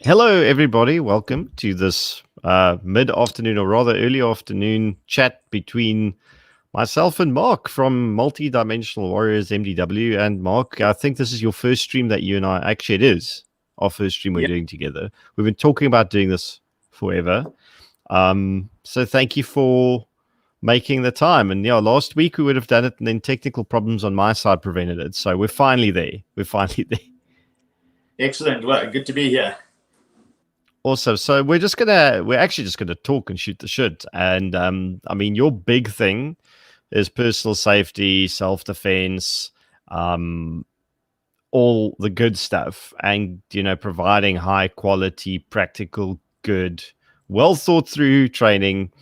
Hello, everybody. Welcome to this mid-afternoon or rather early afternoon chat between myself and Mark from Multidimensional Warriors MDW. And Mark, I think this is your first stream that you and I actually it is our first stream we're Yeah, doing together. We've been talking about doing this forever. So thank you for making the time. And yeah, last week we would have done it, and then technical problems on my side prevented it. So we're finally there. We're finally there. excellent. Well, good to be here. Awesome. So we're actually just gonna talk and shoot the shit. And I mean, your big thing is personal safety, self defense, um, all the good stuff, and providing high quality, practical, good, well thought through training.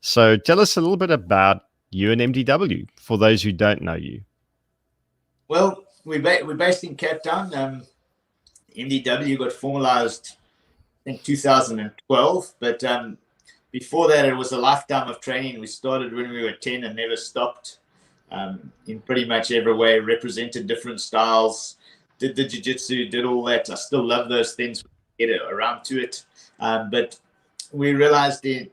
So tell us a little bit about you and MDW for those who don't know you. Well, we're based in Cape Town. MDW got formalized in 2012, but before that, it was a lifetime of training. We started when we were 10 and never stopped in pretty much every way, represented different styles, did the jiu-jitsu, did all that. I still love those things, get around to it. But we realized in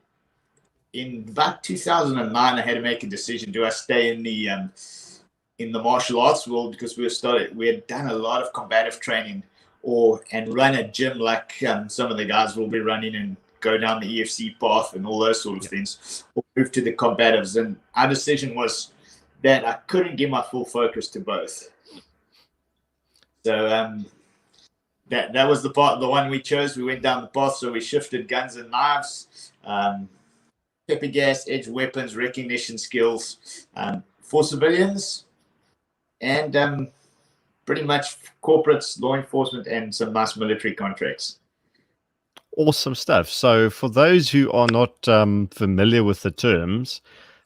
about 2009, I had to make a decision. Do I stay in the martial arts world, because we had done a lot of combative training, and run a gym like some of the guys will be running and go down the EFC path and all those sort of things, or move to the combatives. And our decision was that I couldn't give my full focus to both. So that was the one we chose. We went down the path, so we shifted guns and knives, pepper gas, edge weapons, recognition skills for civilians, and pretty much corporates, law enforcement, and some nice military contracts. Awesome stuff. So for those who are not familiar with the terms,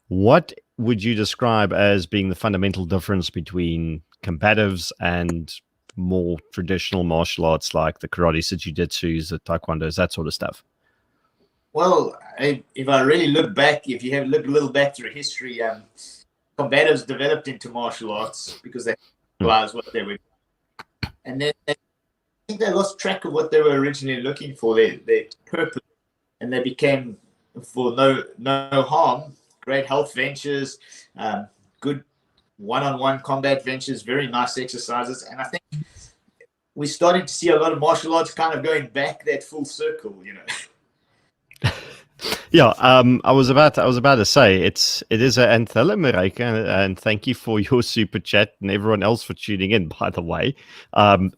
what would you describe as being the fundamental difference between combatives and more traditional martial arts like the karates, the jiu-jitsus, the taekwondos, that sort of stuff? Well, if I really look back, if you have looked a little back through history, combatives developed into martial arts because they realized what they were, and then I think they lost track of what they were originally looking for, their purpose, and they became, for no harm, great health ventures, good one-on-one combat ventures, very nice exercises. And I think we're starting to see a lot of martial arts kind of going back that full circle, Yeah, I was about to say it is an anthem, Marika, and thank you for your super chat and everyone else for tuning in, by the way,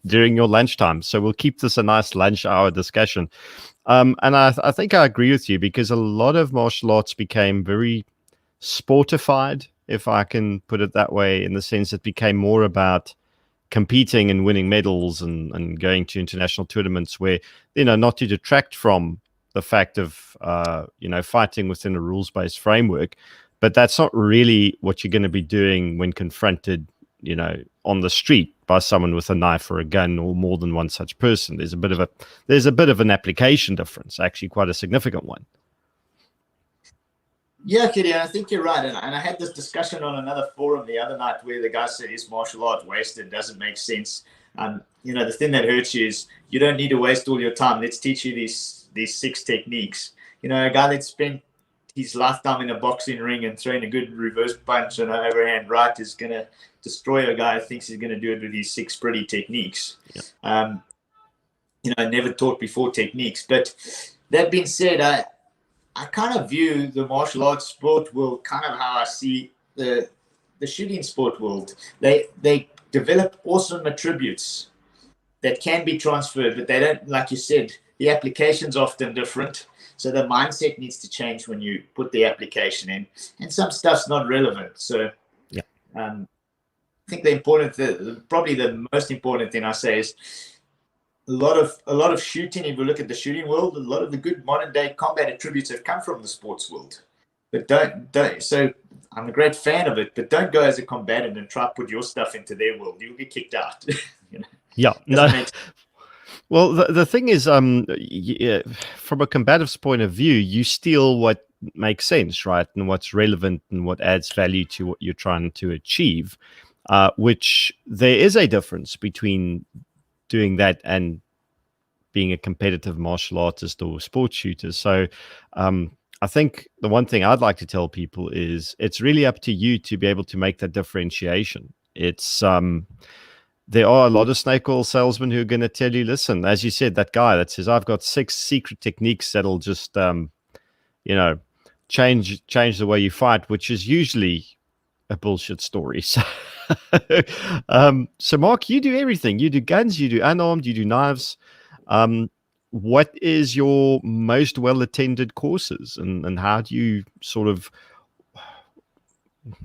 during your lunchtime. So we'll keep this a nice lunch hour discussion. And I think I agree with you, because a lot of martial arts became very sportified, if I can put it that way, in the sense it became more about competing and winning medals and going to international tournaments, where, not to detract from the fact of fighting within a rules-based framework, but that's not really what you're going to be doing when confronted on the street by someone with a knife or a gun, or more than one such person. There's a bit of an application difference, actually quite a significant one. Yeah, Kitty, I think you're right. And I had this discussion on another forum the other night where the guy said, is martial art wasted? Doesn't make sense. The thing that hurts you is you don't need to waste all your time. Let's teach you these 6 techniques. A guy that spent his lifetime in a boxing ring and throwing a good reverse punch and an overhand right is going to destroy a guy who thinks he's going to do it with these 6 pretty techniques. Yeah. Never taught before techniques. But that being said, I kind of view the martial arts sport world kind of how I see the shooting sport world. They develop awesome attributes that can be transferred, but they don't, like you said, the application's often different. So the mindset needs to change when you put the application in, and some stuff's not relevant. So yeah. I think probably the most important thing I say is a lot of shooting. If you look at the shooting world, a lot of the good modern day combat attributes have come from the sports world. But don't. So I'm a great fan of it, but don't go as a combatant and try to put your stuff into their world. You'll get kicked out. Yeah. No. Well, the thing is, from a combative's point of view, you steal what makes sense, right? And what's relevant and what adds value to what you're trying to achieve, which there is a difference between doing that and being a competitive martial artist or sports shooter. So I think the one thing I'd like to tell people is it's really up to you to be able to make that differentiation. It's there are a lot of snake oil salesmen who are going to tell you, listen, as you said, that guy that says, I've got 6 secret techniques that'll just, change the way you fight, which is usually a bullshit story. So, so Mark, you do everything. You do guns, you do unarmed, you do knives. What is your most well-attended courses, and how do you sort of,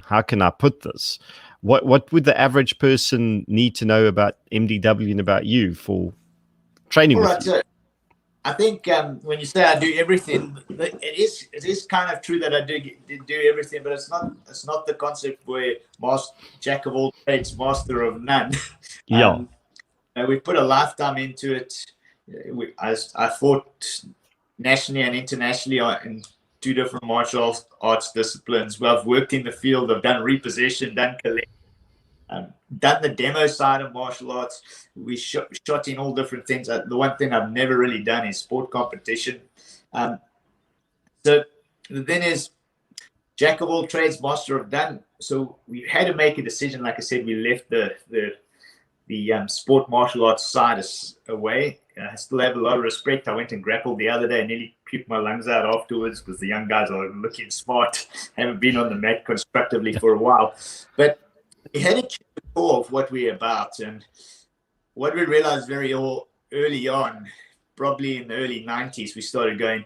how can I put this? What would the average person need to know about MDW and about you for training All with right, you? so I think when you say I do everything, it is kind of true that I do everything, but it's not the concept where jack of all trades, master of none. Yeah. We put a lifetime into it. I fought nationally and internationally in 2 different martial arts disciplines. Well, I've worked in the field. I've done repossession, done collect, done the demo side of martial arts. We shot in all different things. The one thing I've never really done is sport competition. So then is jack of all trades, master of none. So we had to make a decision. Like I said, we left the sport martial arts side away. I still have a lot of respect. I went and grappled the other day and nearly puked my lungs out afterwards because the young guys are looking smart, haven't been on the mat constructively for a while. But we had to choose the core of what we're about. And what we realized very early on, probably in the early 90s, we started going,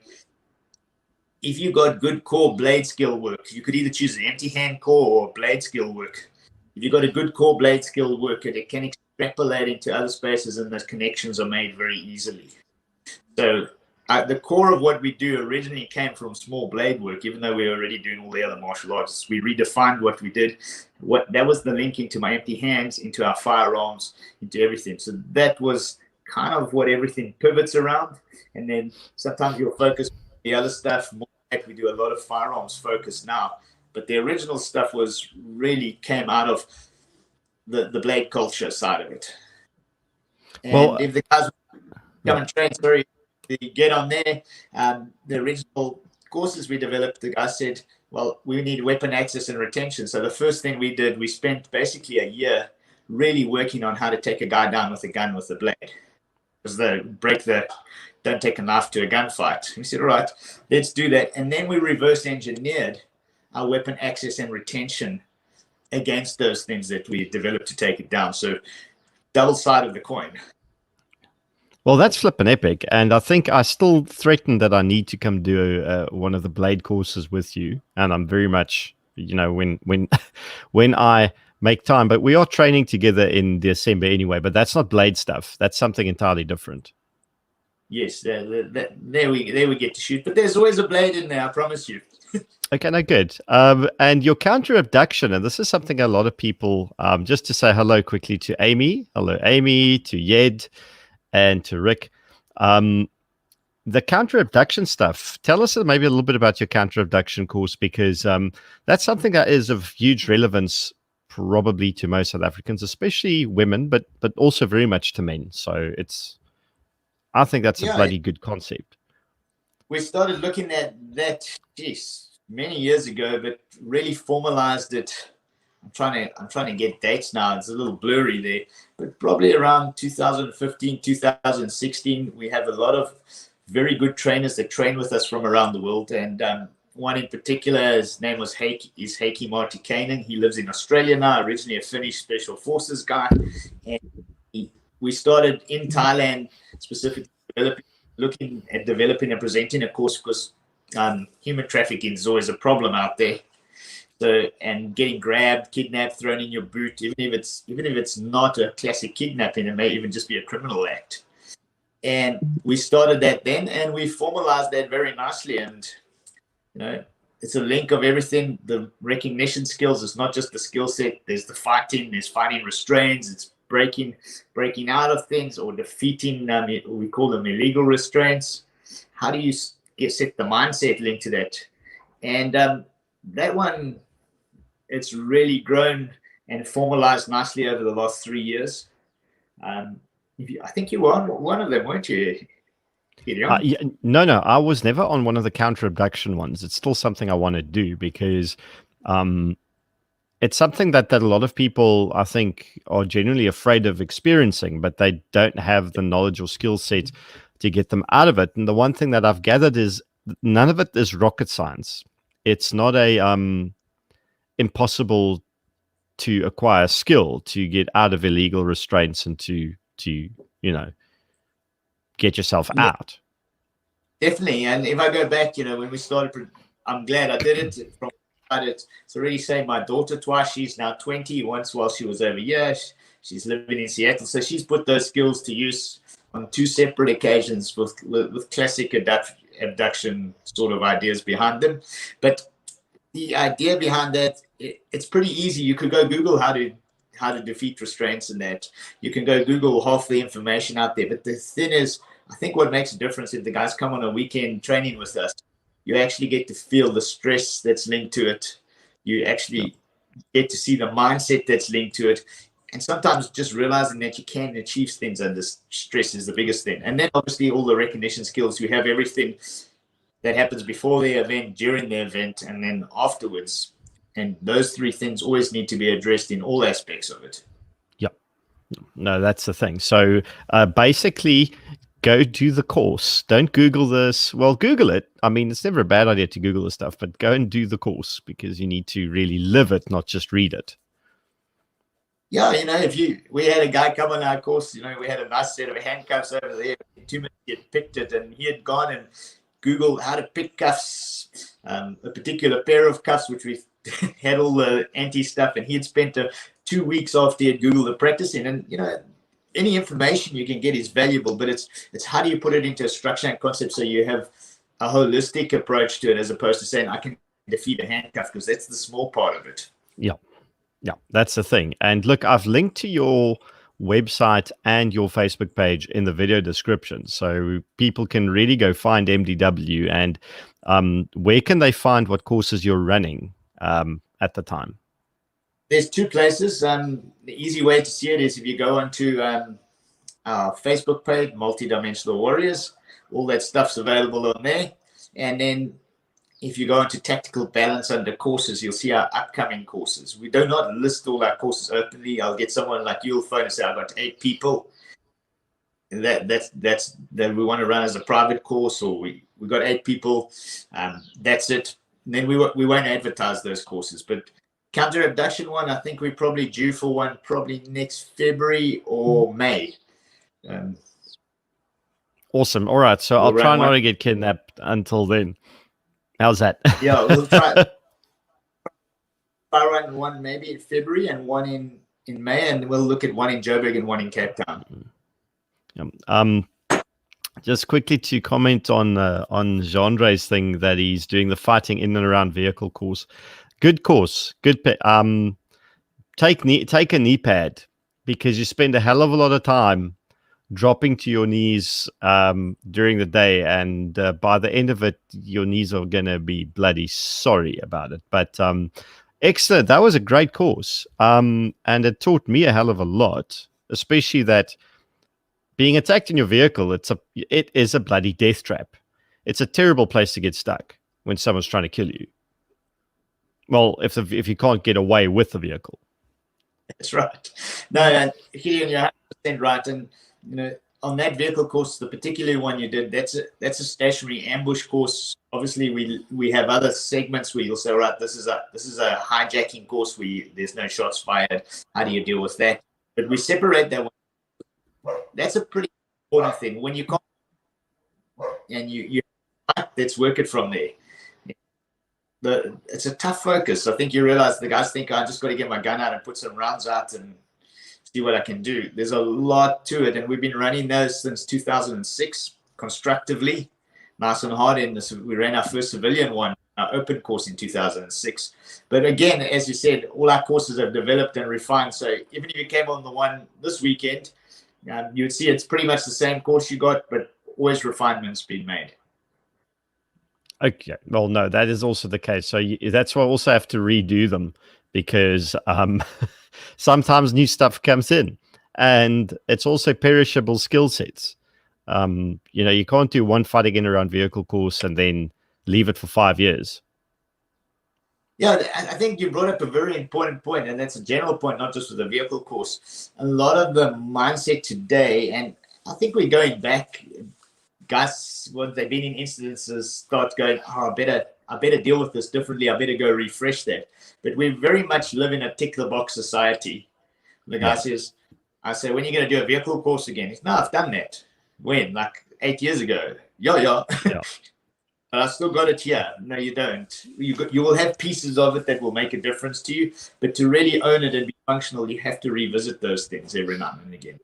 if you got good core blade skill work, you could either choose an empty hand core or blade skill work. If you got a good core blade skill work, it can extrapolate into other spaces, and those connections are made very easily. So the core of what we do originally came from small blade work, even though we were already doing all the other martial arts. We redefined what we did. That was the link into my empty hands, into our firearms, into everything. So that was kind of what everything pivots around. And then sometimes you'll focus on the other stuff. More like we do a lot of firearms focus now. But the original stuff really came out of the blade culture side of it. And if the guys come and train, get on there. The original courses we developed, the guy said, well, we need weapon access and retention. So the first thing we did, we spent basically a year really working on how to take a guy down with a gun with the blade. Because don't take a knife to a gunfight. We said, all right, let's do that. And then we reverse engineered our weapon access and retention against those things that we developed to take it down. So double side of the coin. Well, that's flipping epic. And I think I still threaten that I need to come do one of the blade courses with you. And I'm very much, when I make time, but we are training together in December anyway, but that's not blade stuff. That's something entirely different. Yes, there we get to shoot, but there's always a blade in there, I promise you. Okay, no, good. And your counter abduction, and this is something a lot of people, just to say hello quickly to Amy. Hello, Amy, to Yed, and to Rick. The counter abduction stuff. Tell us maybe a little bit about your counter abduction course, because that's something that is of huge relevance probably to most South Africans, especially women, but also very much to men. So I think that's a bloody good concept. We started looking at that, many years ago, but really formalized it. I'm trying to get dates now. It's a little blurry there, but probably around 2015, 2016, we have a lot of very good trainers that train with us from around the world. And one in particular, his name was Heikki Martikainen. He lives in Australia now, originally a Finnish special forces guy. And we started in Thailand, specifically looking at developing and presenting a course, because human trafficking is always a problem out there. So, and getting grabbed, kidnapped, thrown in your boot, even if it's not a classic kidnapping, it may even just be a criminal act. And we started that then, and we formalized that very nicely. And it's a link of everything. The recognition skills is not just the skill set. There's the fighting. There's fighting restraints. It's breaking out of things, or defeating. We call them illegal restraints. How do you set the mindset linked to that? And that one, it's really grown and formalized nicely over the last 3 years. I think you were on one of them, weren't you, Gideon? No, I was never on one of the counter abduction ones. It's still something I want to do because it's something that a lot of people, I think, are genuinely afraid of experiencing, but they don't have the knowledge or skill set to get them out of it. And the one thing that I've gathered is none of it is rocket science. It's not a impossible to acquire skill to get out of illegal restraints and to get yourself out. Definitely. And if I go back, when we started, I'm glad I did it. It's already saved my daughter twice. She's now 20. Once while she was over here, she's living in Seattle. So she's put those skills to use on 2 separate occasions with classic abduction sort of ideas behind them. But the idea behind that, it's pretty easy. You could go Google how to defeat restraints and that. You can go Google half the information out there. But the thing is, I think what makes a difference if the guys come on a weekend training with us, you actually get to feel the stress that's linked to it. You actually get to see the mindset that's linked to it. And sometimes just realizing that you can achieve things under stress is the biggest thing. And then obviously all the recognition skills. You have everything that happens before the event, during the event, and then afterwards. And those 3 things always need to be addressed in all aspects of it. Yep. No, that's the thing. So basically, go do the course. Don't Google this. Well, Google it. I mean, it's never a bad idea to Google this stuff, but go and do the course because you need to really live it, not just read it. Yeah, we had a guy come on our course, we had a nice set of handcuffs over there. In 2 minutes, he had picked it, and he had gone and Googled how to pick cuffs, a particular pair of cuffs, which we had all the anti stuff, and he had spent 2 weeks after he had Googled the practicing. And, any information you can get is valuable, but it's how do you put it into a structure and concept so you have a holistic approach to it as opposed to saying I can defeat a handcuff, because that's the small part of it. Yeah, that's the thing. And look, I've linked to your website and your Facebook page in the video description, so people can really go find MDW. And where can they find what courses you're running at the time? There's 2 places. The easy way to see it is if you go onto our Facebook page, Multidimensional Warriors. All that stuff's available on there. And then if you go into Tactical Balance under courses, you'll see our upcoming courses. We do not list all our courses openly. I'll get someone like you'll phone and say, I've got 8 people that we want to run as a private course, or we got 8 people. That's it. And then we won't advertise those courses. But counter abduction one, I think we're probably due for one probably next February or May. Awesome. All right. So I'll try not to get kidnapped until then. How's that? Yeah, we'll try. I run one maybe in February and one in May, and we'll look at one in Joburg and one in Cape Town. Just quickly to comment on Jeandre's thing that he's doing the fighting in and around vehicle course. Good course. Good. Take a knee pad, because you spend a hell of a lot of time dropping to your knees during the day, and by the end of it, your knees are going to be bloody sorry about it. But excellent. That was a great course. And it taught me a hell of a lot, especially that being attacked in your vehicle, it is a bloody death trap. It's a terrible place to get stuck when someone's trying to kill you. Well, if you can't get away with the vehicle. That's right. No, Gideon, you're 100% right. And on that vehicle course, the particular one you did, that's a stationary ambush course. Obviously, we have other segments where you'll say, right, this is a hijacking course where there's no shots fired. How do you deal with that? But we separate that one. That's a pretty important thing. When you come and you let's work it from there. It's a tough focus. I think you realize the guys think I just got to get my gun out and put some rounds out and see what I can do. There's a lot to it, and we've been running those since 2006 constructively, nice and hard. And we ran our first civilian one, our open course in 2006. But again, as you said, all our courses have developed and refined. So even if you came on the one this weekend, you would see it's pretty much the same course you got, but always refinements being made. Okay. Well, no, that is also the case. So that's why I also have to redo them, because sometimes new stuff comes in. and it's also perishable skill sets. You can't do one fighting in around vehicle course and then leave it for 5 years. Yeah, I think you brought up a very important point, and that's a general point, not just for the vehicle course. A lot of the mindset today, and I think we're going back, guys, when they've been in incidences, start going, oh, I better deal with this differently. I better go refresh that. But we very much live in a tick the box society. The guy says, I say, when are you going to do a vehicle course again? He's, no, I've done that. When? Like 8 years ago. Yeah. But I still got it here. No, you don't. You will have pieces of it that will make a difference to you. But to really own it and be functional, you have to revisit those things every now and again.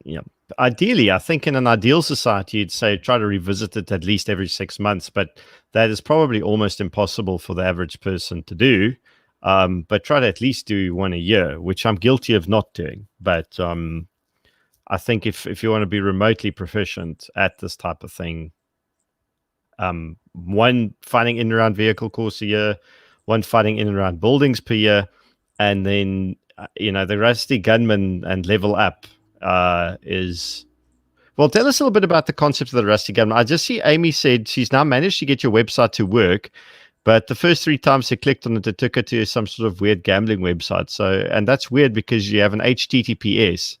Yeah. Ideally, I think in an ideal society, you'd say try to revisit it at least every 6 months, but that is probably almost impossible for the average person to do. But try to at least do one a year, which I'm guilty of not doing. But I think if you want to be remotely proficient at this type of thing, one fighting in and around vehicle course a year, one fighting in and around buildings per year, and then the Rusty Gunman and level up is. Well, tell us a little bit about the concept of the Rusty Gunman. I just see Amy said she's now managed to get your website to work, but the first 3 times she clicked on it, it took her to some sort of weird gambling website. So, and that's weird because you have an HTTPS,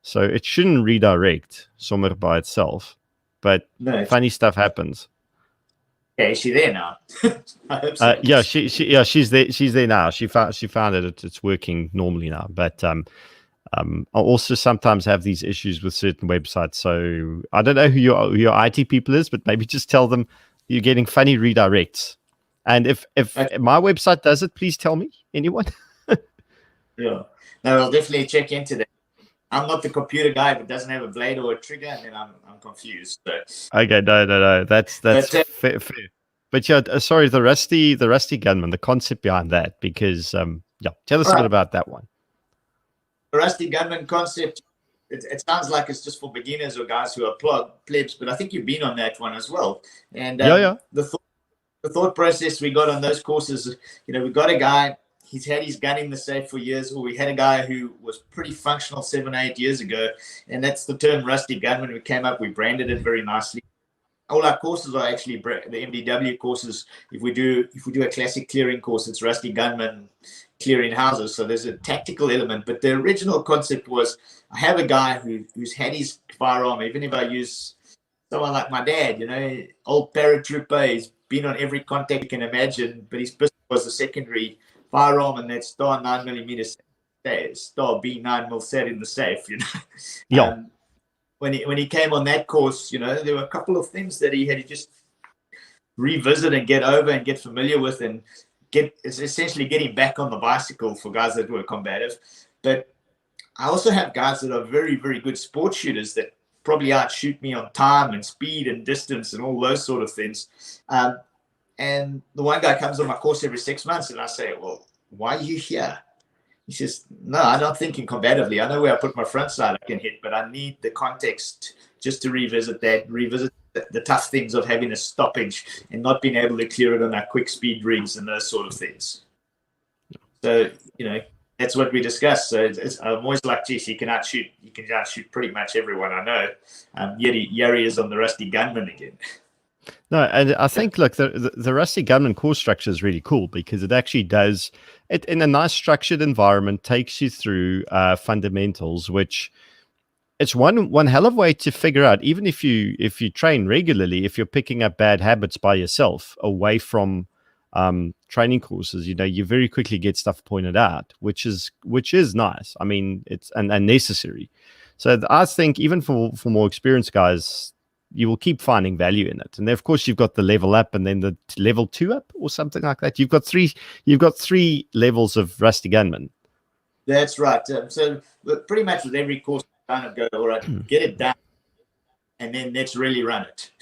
so it shouldn't redirect somewhere by itself. But funny stuff happens. Yeah, is she there now? I hope so. She's there. She's there now. She found it. It's working normally now. But I also sometimes have these issues with certain websites. So I don't know who your IT people is, but maybe just tell them you're getting funny redirects. And if my website does it, please tell me. Anyone? Yeah, no, I'll definitely check into that. I'm not the computer guy, but doesn't have a blade or a trigger, and then I'm confused. So. Okay, no, that's fair. But yeah, sorry, the Rusty Gunman, the concept behind that, because tell us a bit about that one. The Rusty Gunman concept, it sounds like it's just for beginners or guys who are plebs, but I think you've been on that one as well. And the thought process we got on those courses, we got a guy. He's had his gun in the safe for years, or we had a guy who was pretty functional 7 or 8 years ago, and that's the term Rusty Gunman. We came up, we branded it very nicely. All our courses are actually the MDW courses. If we do a classic clearing course, it's Rusty Gunman clearing houses. So there's a tactical element, but the original concept was I have a guy who's had his firearm. Even if I use someone like my dad, old paratrooper, he's been on every contact you can imagine, but his pistol was a secondary firearm, and that star 9mm star B9 mil set in the safe. Yeah. When he came on that course, there were a couple of things that he had to just revisit and get over and get familiar with, and essentially getting back on the bicycle for guys that were combative. But I also have guys that are very, very good sports shooters that probably outshoot me on time and speed and distance and all those sort of things. And the one guy comes on my course every 6 months, and I say, well, why are you here? He says, no, I'm not thinking combatively. I know where I put my front side I can hit, but I need the context just to revisit the tough things of having a stoppage and not being able to clear it on our quick speed rigs and those sort of things. So, that's what we discussed. So I'm always like, geez, you can outshoot pretty much everyone I know. Yeri is on the Rusty Gunman again. No, and I think, look, the Rusty Gunman course structure is really cool because it actually does it in a nice structured environment, takes you through fundamentals, which it's one hell of a way to figure out, even if you train regularly, if you're picking up bad habits by yourself away from training courses, you very quickly get stuff pointed out, which is nice. I mean, it's and necessary. So I think even for more experienced guys, you will keep finding value in it. And then, of course, you've got the level up and then the level 2 up or something like that. You've got three levels of Rusty Gunman. That's right. So pretty much with every course, I kind of go, all right, get it done, and then let's really run it.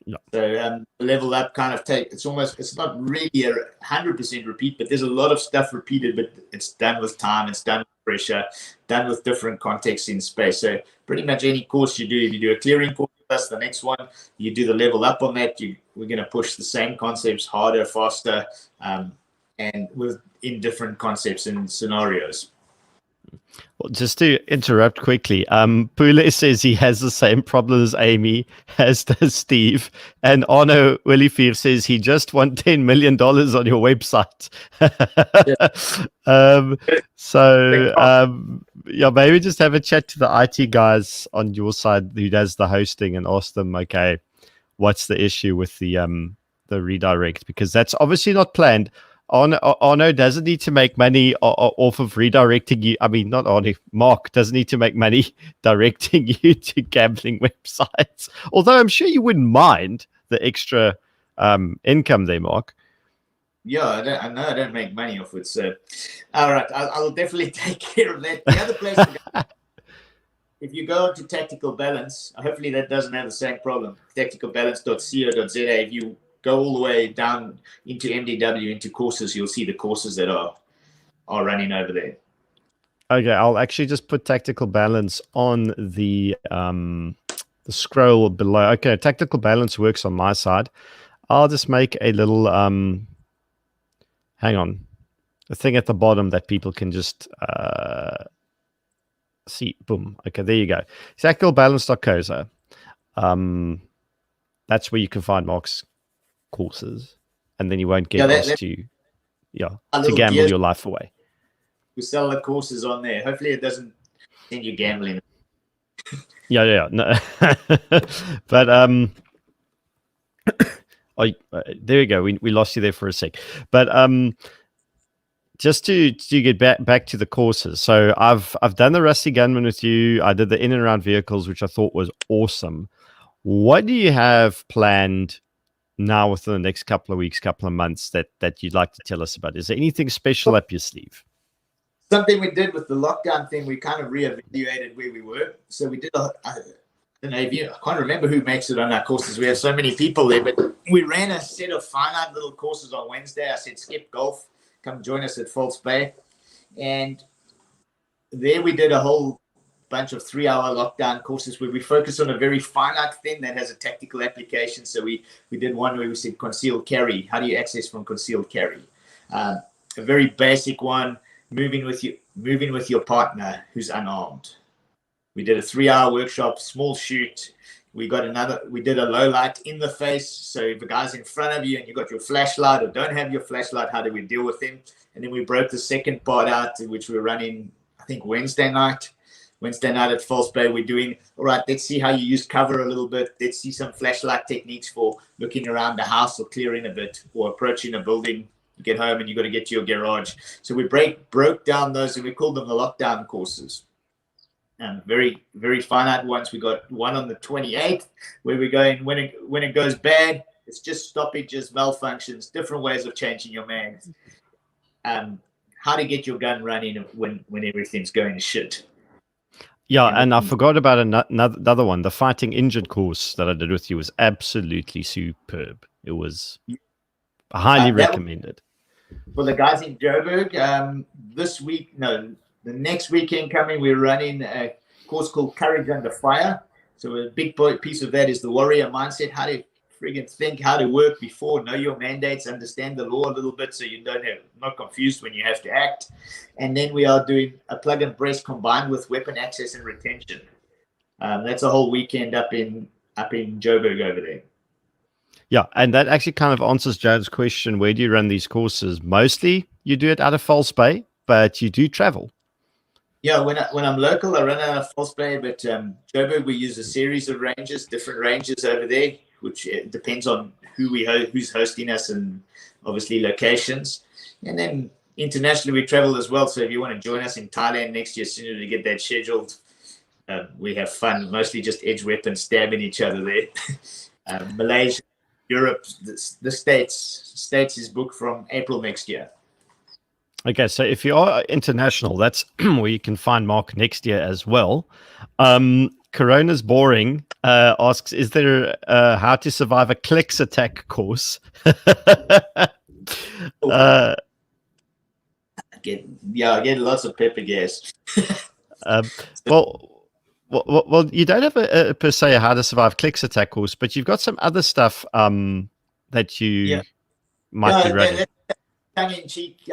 Yeah. So level up kind of it's not really 100% repeat, but there's a lot of stuff repeated, but it's done with time, it's done with pressure, done with different contexts in space. So pretty much any course you do, if you do a clearing course plus the next one, you do the level up on that, we're going to push the same concepts harder, faster, and in different concepts and scenarios. Well, just to interrupt quickly, Pule says he has the same problem as Amy, as does Steve. And Arno Willifeer says he just won $10 million on your website. Yeah. um, yeah, maybe just have a chat to the IT guys on your side who does the hosting and ask them, okay, what's the issue with the redirect? Because that's obviously not planned. Arno doesn't need to make money off of redirecting you. I mean, not Arno, Mark doesn't need to make money directing you to gambling websites. Although I'm sure you wouldn't mind the extra income there, Mark. Yeah, I know I don't make money off it. So, all right, I'll definitely take care of that. The other place to go, if you go to Tactical Balance, hopefully that doesn't have the same problem. Tacticalbalance.co.za. If you go all the way down into MDW, into courses, you'll see the courses that are running over there. Okay, I'll actually just put Tactical Balance on the scroll below. Okay, Tactical Balance works on my side. I'll just make a little hang on, the thing at the bottom that people can just see. Boom. Okay, there you go. Tacticalbalance.co. That's where you can find Mark's courses, and then you won't get asked to gamble your life away. We sell the courses on there. Hopefully it doesn't send you gambling. Yeah. No. But there you go. We lost you there for a sec. But just to get back to the courses. So I've done the Rusty Gunman with you. I did the in and around vehicles, which I thought was awesome. What do you have planned now within the next couple of weeks, couple of months that you'd like to tell us about? Is there anything special up your sleeve? Something we did with the lockdown thing, we kind of reevaluated where we were. So we did I can't remember who makes it on our courses. We have so many people there, but we ran a set of finite little courses on Wednesday. I said, skip golf, come join us at False Bay. And there we did a whole bunch of 3-hour lockdown courses where we focus on a very finite thing that has a tactical application. So we did one where we said concealed carry. How do you access from concealed carry? A very basic one, moving with your partner who's unarmed. We did a 3-hour workshop, small shoot. We did a low light in the face. So if a guy's in front of you and you got your flashlight or don't have your flashlight, how do we deal with him? And then we broke the second part out, which we're running, I think, Wednesday night at False Bay. We're doing, all right, let's see how you use cover a little bit. Let's see some flashlight techniques for looking around the house or clearing a bit or approaching a building. You get home and you got to get to your garage. So we broke down those and we called them the lockdown courses. And very, very finite ones. We got one on the 28th where we're going, when it goes bad, it's just stoppages, malfunctions, different ways of changing your man. How to get your gun running when everything's going to shit. Yeah, and I forgot about another one. The fighting engine course that I did with you was absolutely superb. It was highly recommended. For the guys in Joburg, the next weekend coming, we're running a course called Courage Under Fire. So a big piece of that is the warrior mindset, how to friggin' think, how to work before, know your mandates, understand the law a little bit so you not confused when you have to act. And then we are doing a plug and brace combined with weapon access and retention. That's a whole weekend up in Joburg over there. Yeah, and that actually kind of answers Joan's question, where do you run these courses? Mostly you do it out of False Bay, but you do travel. Yeah, when I'm local, I run out of False Bay, but Joburg, we use a series of ranges, different ranges over there, which depends on who's hosting us and obviously locations. And then internationally, we travel as well. So if you want to join us in Thailand next year, sooner to get that scheduled, we have fun, mostly just edge weapons stabbing each other there. Malaysia, Europe, the States is booked from April next year. Okay, so if you are international, that's where you can find Mark next year as well. Corona's Boring asks, is there how to survive a clicks attack course? I get lots of pepper gas. Well, you don't have a per se a how to survive clicks attack course, but you've got some other stuff that you might be running. Tongue in cheek.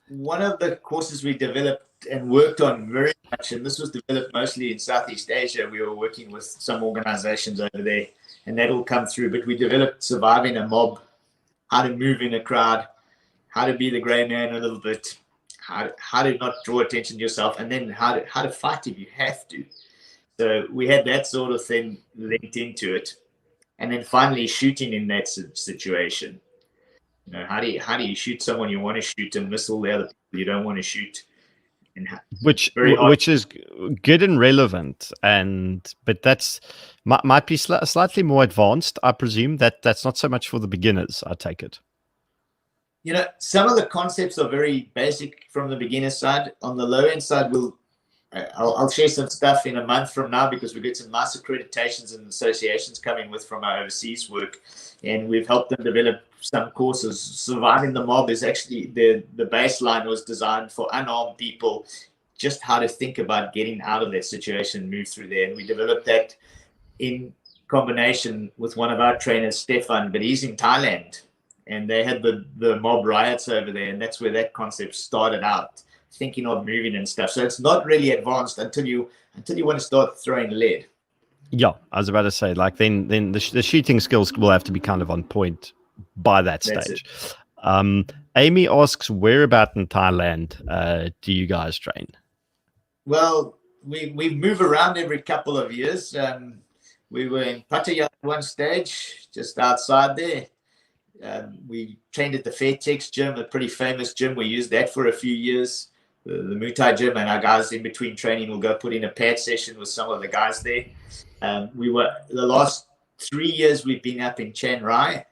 One of the courses we developed and worked on very much, and this was developed mostly in Southeast Asia. We were working with some organizations over there, and that all come through. But we developed surviving a mob, how to move in a crowd, how to be the gray man a little bit, how to not draw attention to yourself, and then how to fight if you have to. So we had that sort of thing linked into it. And then finally shooting in that situation. You know, how do you shoot someone you want to shoot and miss all the other people you don't want to shoot? And which is good and relevant, but that's might be slightly more advanced. I presume that's not so much for the beginners. I take it. You know, some of the concepts are very basic from the beginner side. On the low end side, I'll share some stuff in a month from now, because we get some nice accreditations and associations coming with from our overseas work, and we've helped them develop some courses. Surviving the mob is actually the baseline was designed for unarmed people, just how to think about getting out of that situation, move through there. And we developed that in combination with one of our trainers, Stefan, but he's in Thailand, and they had the mob riots over there, and that's where that concept started out, thinking of moving and stuff. So it's not really advanced until you want to start throwing lead. Yeah, I was about to say, like then the shooting skills will have to be kind of on point by that stage. Amy asks, whereabout in Thailand do you guys train? Well, we move around every couple of years. We were in Pattaya at one stage, just outside there. We trained at the Fairtex gym, a pretty famous gym. We used that for a few years, the Muay Thai gym, and our guys in between training will go put in a pad session with some of the guys there. We were the last 3 years we've been up in Chiang Rai,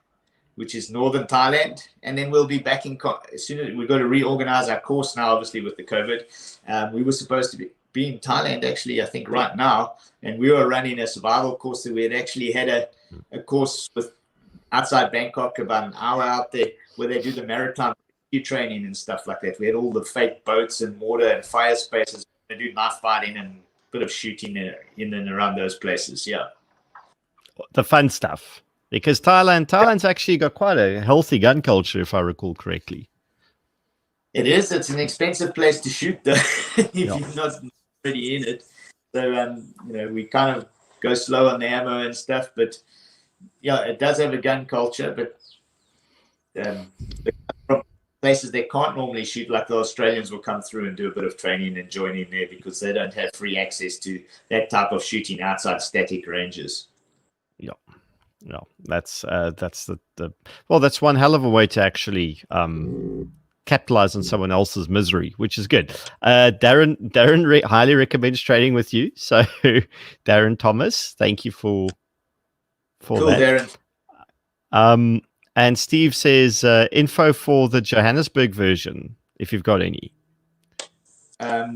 which is northern Thailand, and then we'll be back in as soon as we've got to reorganize our course now, obviously with the COVID. We were supposed to be in Thailand actually, I think right now, and we were running a survival course. So we had actually had a course with outside Bangkok, about an hour out there, where they do the maritime training and stuff like that. We had all the fake boats and water and fire spaces. They do knife fighting and a bit of shooting in and around those places. Yeah, the fun stuff. Because Thailand's actually got quite a healthy gun culture, if I recall correctly. It is. It's an expensive place to shoot, though, if you're not already in it. So, we kind of go slow on the ammo and stuff, but yeah, it does have a gun culture. But from places they can't normally shoot, like the Australians will come through and do a bit of training and join in there, because they don't have free access to that type of shooting outside static ranges. Yeah. No, that's that's one hell of a way to actually capitalize on someone else's misery, which is good. Darren highly recommends training with you. So, Darren Thomas, thank you for cool, that. Darren. And Steve says info for the Johannesburg version, if you've got any.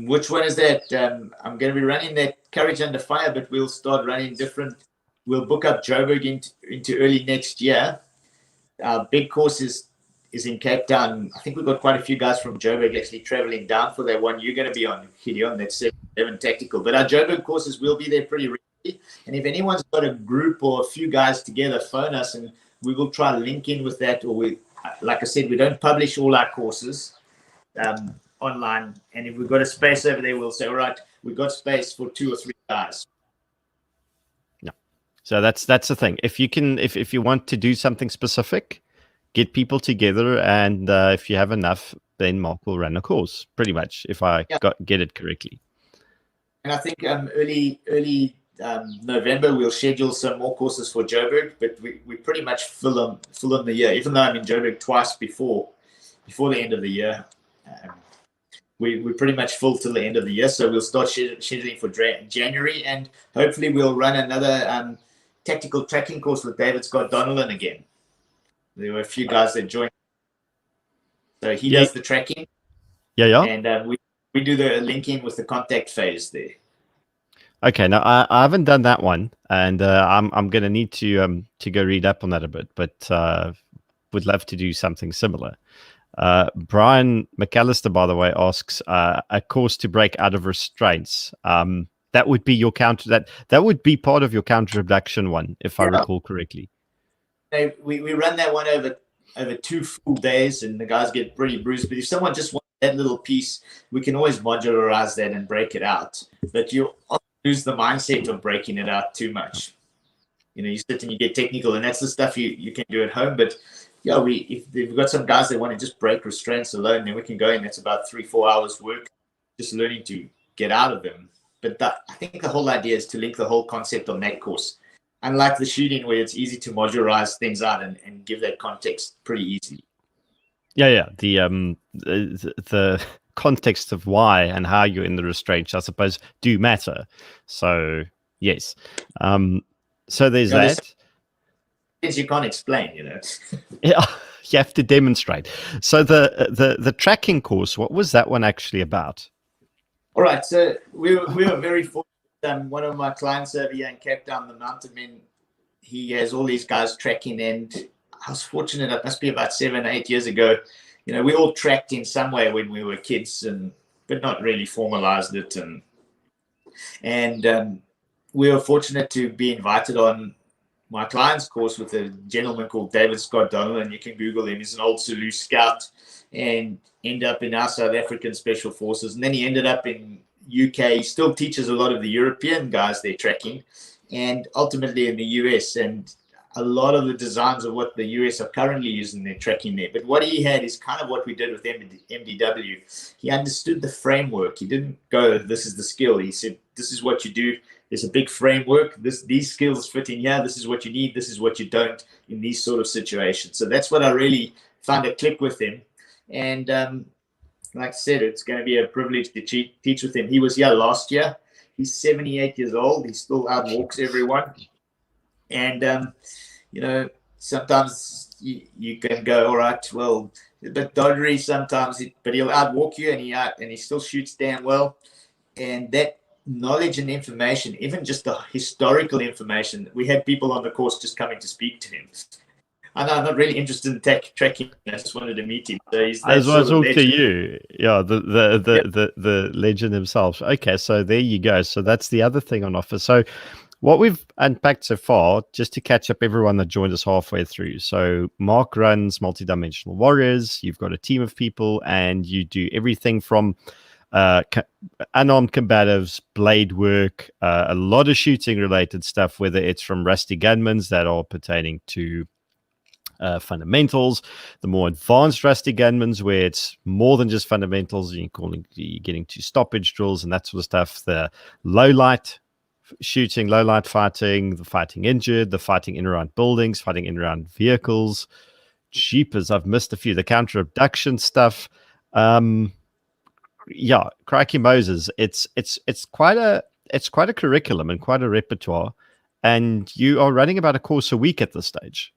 Which one is that? I'm going to be running that Courage Under Fire, but we'll start running different. We'll book up Joburg into early next year. Our big course is in Cape Town. I think we've got quite a few guys from Joburg actually traveling down for that one you're going to be on, Gideon. That's 7 Tactical. But our Joburg courses will be there pretty regularly. And if anyone's got a group or a few guys together, phone us and we will try to link in with that. Or like I said, we don't publish all our courses online. And if we've got a space over there, we'll say, all right, we've got space for 2 or 3 guys. So that's the thing. If you can, if you want to do something specific, get people together, and if you have enough, then Mark will run a course. Pretty much, if I get it correctly. And I think early November we'll schedule some more courses for Joburg, but we pretty much fill on the year. Even though I'm in Joburg twice before the end of the year, we pretty much full till the end of the year. So we'll start scheduling for January, and hopefully we'll run another tactical tracking course with David Scott Donnellan again. There were a few guys that joined. So he does the tracking. Yeah. And we do the linking with the contact phase there. Okay, now I haven't done that one, and I'm going to need to go read up on that a bit, but would love to do something similar. Brian McAllister, by the way, asks a course to break out of restraints. That would be your counter. That would be part of your counter abduction one, if I recall correctly. We run that one over 2 full days, and the guys get pretty bruised. But if someone just wants that little piece, we can always modularize that and break it out. But you lose the mindset of breaking it out too much. You sit and you get technical, and that's the stuff you can do at home. But yeah, if we've got some guys that want to just break restraints alone, then we can go in. That's about 3-4 hours work, just learning to get out of them. But I think the whole idea is to link the whole concept on that course. Unlike the shooting, where it's easy to modularize things out and give that context pretty easily. Yeah. The context of why and how you're in the restraints, I suppose, do matter. So yes. So there's that. Things you can't explain, Yeah, you have to demonstrate. So the tracking course, what was that one actually about? All right, so we were very fortunate. One of my clients over here in Cape Town, the Mountain Men, he has all these guys tracking, and I was fortunate. It must be about 7 or 8 years ago. We all tracked in some way when we were kids, but not really formalized it. And we were fortunate to be invited on my client's course with a gentleman called David Scott Donnell, and you can Google him. He's an old Zulu scout and end up in our South African Special Forces. And then he ended up in UK. He still teaches a lot of the European guys they're tracking, and ultimately in the US. And a lot of the designs of what the US are currently using, they're tracking there. But what he had is kind of what we did with MDW. He understood the framework. He didn't go, this is the skill. He said, this is what you do. There's a big framework. These skills fit in here. This is what you need. This is what you don't in these sort of situations. So that's what I really found a click with him. And like I said, it's going to be a privilege to teach with him. He was here last year. He's 78 years old. He still outwalks everyone. And, sometimes you can go, all right, well, a bit doddery sometimes, but he'll outwalk you, and he still shoots damn well. And that knowledge and information, even just the historical information, we had people on the course just coming to speak to him. And I'm not really interested in tracking. I just wanted to meet him. So he's as well as talk to you. Yeah, the legend himself. Okay, so there you go. So that's the other thing on offer. So what we've unpacked so far, just to catch up everyone that joined us halfway through. So Mark runs Multidimensional Warriors. You've got a team of people, and you do everything from unarmed combatives, blade work, a lot of shooting related stuff, whether it's from rusty gunmans that are pertaining to fundamentals, the more advanced rusty gunmans where it's more than just fundamentals, you're getting to stoppage drills and that sort of stuff, the low light shooting, low light fighting, the fighting injured, the fighting in around buildings, fighting in around vehicles. Jeepers, I've missed a few, the counter abduction stuff. Yeah, crikey Moses, it's quite a curriculum and quite a repertoire, and you are running about a course a week at this stage.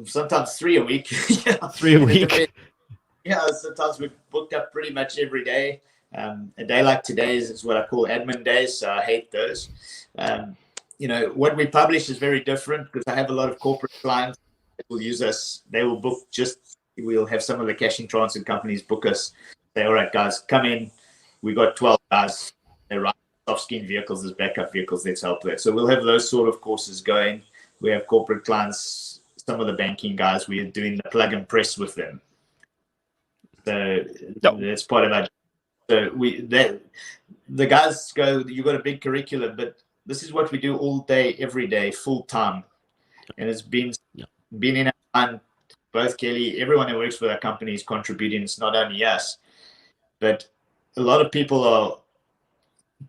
Sometimes 3 a week. 3 a week. Yeah, sometimes we're booked up pretty much every day. A day like today is what I call admin days, so I hate those. What we publish is very different because I have a lot of corporate clients that will use us. They will book we'll have some of the cash in transit companies book us. Say, all right, guys, come in. We got 12 guys. They ride soft skin vehicles as backup vehicles. Let's help that. So we'll have those sort of courses going. We have corporate clients, some of the banking guys, we are doing the plug and press with them. So that's part of our. So the guys go, you got a big curriculum, but this is what we do all day, every day, full time. And it's been in our mind, both Kelly, everyone who works for our company is contributing. It's not only us, but a lot of people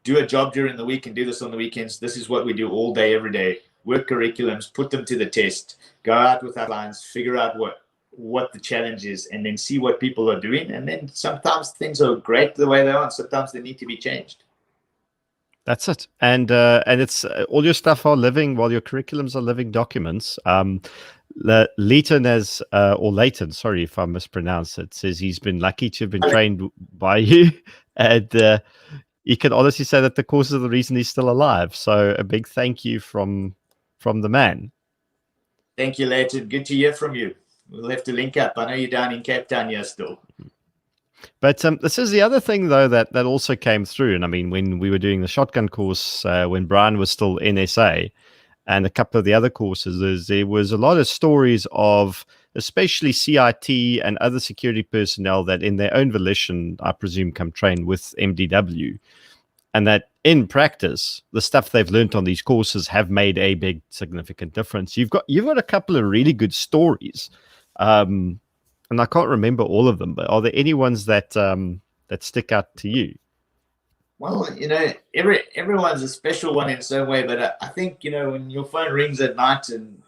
do a job during the week and do this on the weekends. This is what we do all day, every day. Work curriculums, put them to the test, go out with our clients, figure out what the challenge is, and then see what people are doing. And then sometimes things are great the way they are, and sometimes they need to be changed. That's it. And it's all your stuff are living, while your curriculums are living documents. Leighton, sorry if I mispronounced it, says he's been lucky to have been trained by you. And you can honestly say that the course is the reason he's still alive. So a big thank you from the man. Thank you, Leighton. Good to hear from you. We'll have to link up. I know you're down in Cape Town here still. But this is the other thing, though, that also came through. And I mean, when we were doing the shotgun course, when Brian was still in SA, and a couple of the other courses, there was a lot of stories of especially CIT and other security personnel that in their own volition, I presume, come train with MDW. And that in practice, the stuff they've learned on these courses have made a big significant difference. You've got a couple of really good stories. And I can't remember all of them, but are there any ones that stick out to you? Well, everyone's a special one in its own way, but I think, when your phone rings at night, and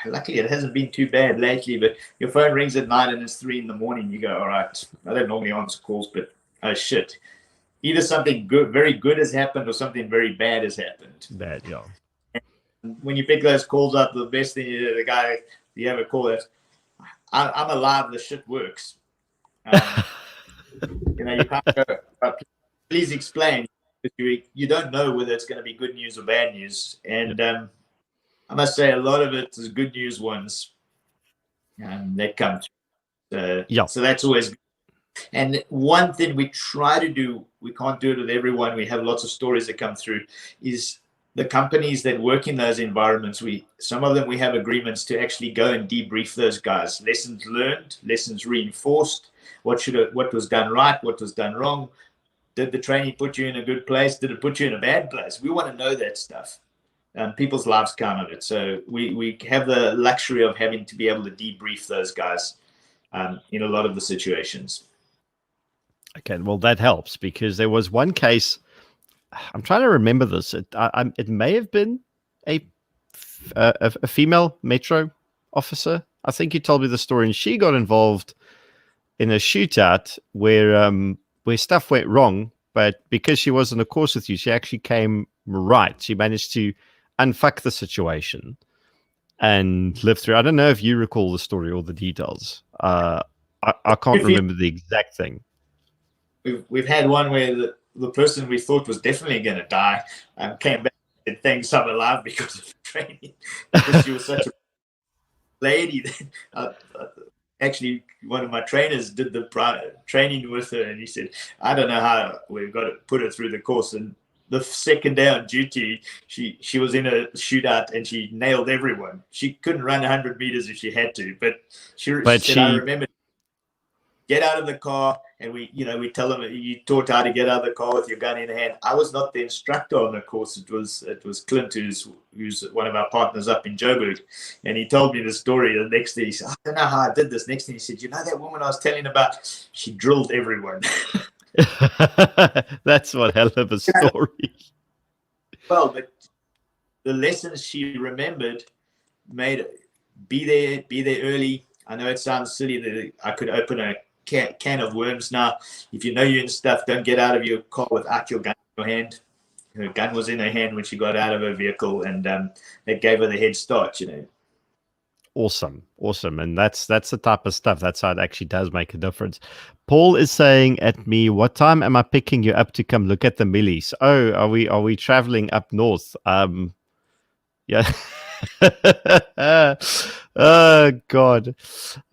luckily it hasn't been too bad lately, but your phone rings at night and it's 3 a.m, you go, all right, I don't normally answer calls, but oh shit. Either something good, very good has happened, or something very bad has happened. Bad, yeah. And when you pick those calls up, the best thing is the guy, you have a call that, I'm alive, the shit works. You can't go, please explain. You don't know whether it's going to be good news or bad news. And I must say, a lot of it is good news ones that come through. So that's always good. And one thing we try to do, we can't do it with everyone, we have lots of stories that come through, is the companies that work in those environments, some of them we have agreements to actually go and debrief those guys. Lessons learned, lessons reinforced, what was done right, what was done wrong. Did the training put you in a good place? Did it put you in a bad place? We want to know that stuff. People's lives count on it. So we have the luxury of having to be able to debrief those guys in a lot of the situations. Okay, well, that helps, because there was one case, I'm trying to remember this. It may have been a female Metro officer. I think you told me the story, and she got involved in a shootout where stuff went wrong, but because she was on a course with you, she actually came right. She managed to unfuck the situation and live through. I don't know if you recall the story or the details. I can't remember the exact thing. We've had one where the person we thought was definitely going to die came back and thanked I'm alive because of the training. Because she was such a lady. Actually, one of my trainers did the training with her, and he said, I don't know how we've got to put her through the course. And the second day on duty, she was in a shootout and she nailed everyone. She couldn't run 100 meters if she had to, but she said, I remember, get out of the car. And we tell them, you taught how to get out of the car with your gun in hand. I was not the instructor on the course. It was Clint, who's one of our partners up in Joburg. And he told me the story. The next day he said, I don't know how I did this. Next thing he said, that woman I was telling about, she drilled everyone. That's one hell of a story. Well, but the lessons she remembered made it, be there early. I know it sounds silly that I could open a can of worms now. If you know you're in stuff, don't get out of your car without your gun in your hand. Her gun was in her hand when she got out of her vehicle, and it gave her the head start. Awesome. And that's the type of stuff. That's how it actually does make a difference. Paul is saying at me, what time am I picking you up to come look at the millies? Oh, are we traveling up north? Yeah. Oh God.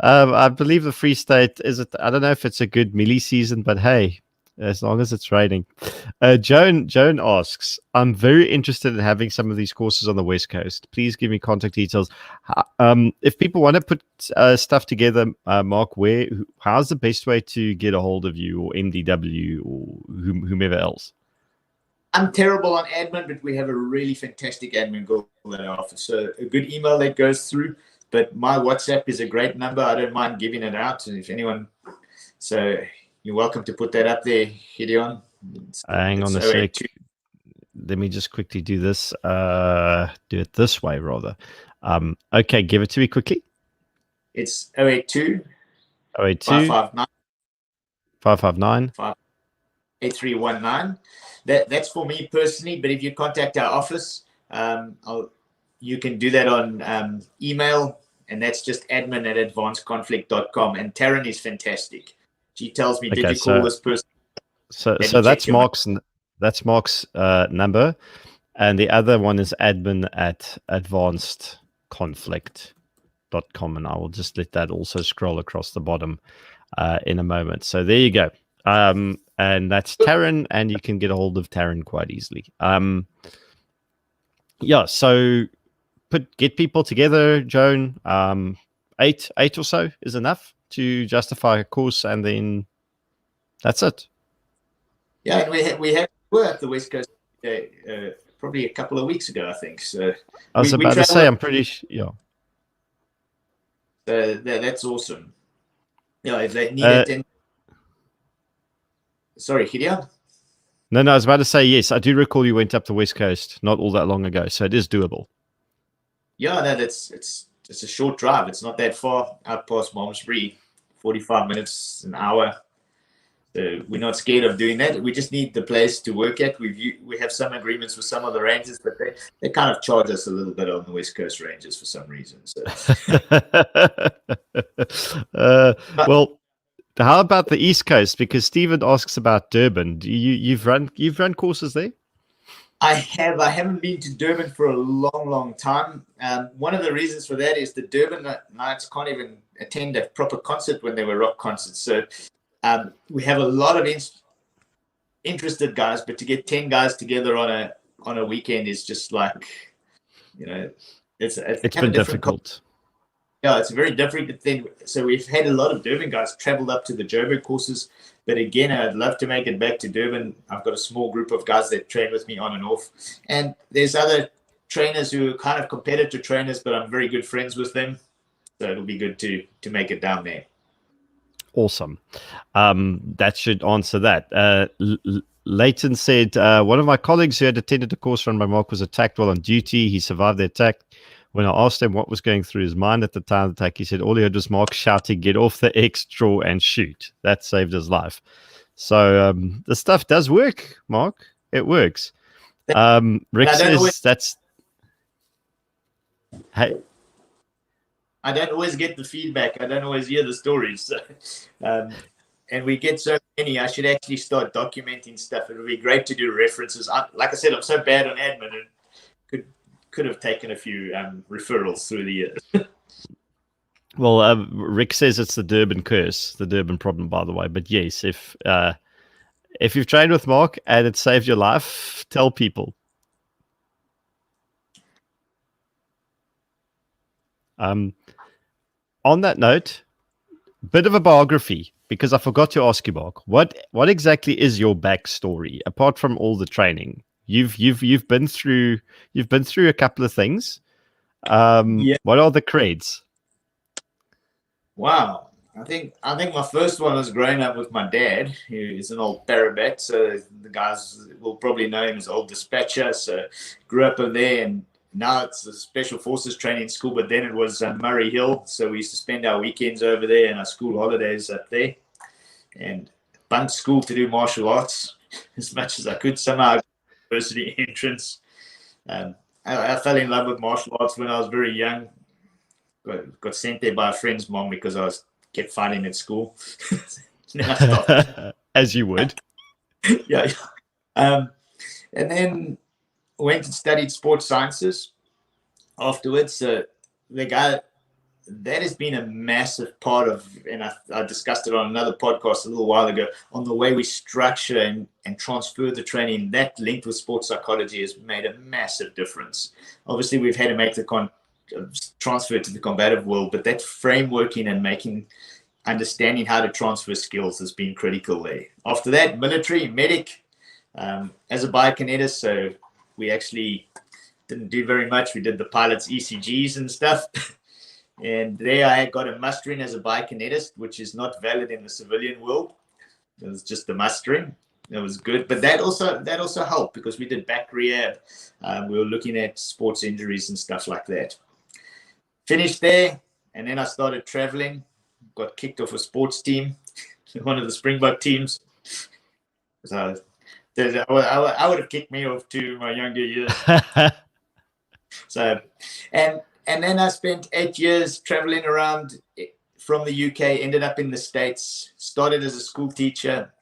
I believe the Free State I don't know if it's a good millie season, but hey, as long as it's raining. Joan asks, I'm very interested in having some of these courses on the West Coast. Please give me contact details. If people want to put stuff together, Mark, how's the best way to get a hold of you or MDW or whomever else? I'm terrible on admin, but we have a really fantastic admin girl in our office. So a good email that goes through, but my WhatsApp is a great number. I don't mind giving it out. And if anyone, so you're welcome to put that up there, Gideon. Hang on a sec. Let me just quickly do this. Do it this way, rather. Okay, give it to me quickly. It's 082 559 8319. That's for me personally, but if you contact our office, you can do that on email, and that's just admin@advancedconflict.com. And Taryn is fantastic. She tells me, did you call this person? So that's Mark's number, and the other one is admin@advancedconflict.com, and I will just let that also scroll across the bottom in a moment. So there you go. And that's Taryn, and you can get a hold of Taryn quite easily. yeah, so get people together, Joan. Eight or so is enough to justify a course, and then that's it. Yeah, and we were at the West Coast probably a couple of weeks ago, I think. So I was we about to say, traveled. I'm pretty yeah. That's awesome. Yeah, if they need Uh, it. Sorry, Gideon. no, I was about to say yes. I do recall you went up the West Coast not all that long ago, so it is doable. Yeah, no, it's a short drive. It's not that far out past Malmesbury, 45 minutes, an hour. So we're not scared of doing that. We just need the place to work at. We have some agreements with some of the rangers, but they kind of charge us a little bit on the West Coast Rangers for some reason. So, but Well, how about the East Coast? Because Stephen asks about Durban. You've run courses there? I haven't been to Durban for a long time. One of the reasons for that is the Durban Knights can't even attend a proper concert when they were rock concerts. So we have a lot of interested guys, but to get 10 guys together on a weekend is just like, it's been difficult. Yeah, it's a very different thing. So we've had a lot of Durban guys traveled up to the Joburg courses, but again, I'd love to make it back to Durban. I've got a small group of guys that train with me on and off, and there's other trainers who are kind of competitor trainers, but I'm very good friends with them. So it'll be good to make it down there. Awesome. That should answer that. Leighton said, one of my colleagues who had attended the course run by Mark was attacked while on duty. He survived the attack. When I asked him what was going through his mind at the time of the attack, he said all he heard was Mark shouting, "Get off the X, draw and shoot." That saved his life. So the stuff does work, Mark. It works. Rick says that's... Hey, I don't always get the feedback. I don't always hear the stories. So, and we get so many. I should actually start documenting stuff. It would be great to do references. Like I said, I'm so bad on admin, and could have taken a few referrals through the years. Well, Rick says it's the Durban curse, the Durban problem, by the way. But yes, if you've trained with Mark and it saved your life, tell people. On that note, bit of a biography, because I forgot to ask you, Mark. What exactly is your backstory apart from all the training? You've been through a couple of things. Yeah. What are the creds? Wow. I think my first one was growing up with my dad, who is an old parabat. So the guys will probably know him as Old Dispatcher. So grew up in there, and now it's a Special Forces training school, but then it was Murray Hill. So we used to spend our weekends over there and our school holidays up there, and bunked school to do martial arts as much as I could. Somehow, university entrance. I fell in love with martial arts when I was very young. Got sent there by a friend's mom because I kept fighting at school. Then I stopped. As you would. Yeah. And then went and studied sports sciences afterwards. The guy that has been a massive part of, and I discussed it on another podcast a little while ago, on the way we structure and transfer the training. That linked with sports psychology has made a massive difference. Obviously, we've had to make the transfer to the combative world, but that frameworking and understanding how to transfer skills has been critical there. After that, military, medic, as a biokinetist, so we actually didn't do very much. We did the pilot's ECGs and stuff. And there I got a mustering as a biokinetist, which is not valid in the civilian world. It was just the mustering. It was good. But that also helped because we did back rehab. We were looking at sports injuries and stuff like that. Finished there, and then I started traveling. Got kicked off a sports team, one of the Springbok teams. So I would have kicked me off too in my younger years. So, and then I spent 8 years traveling around from the UK, ended up in the States, started as a school teacher,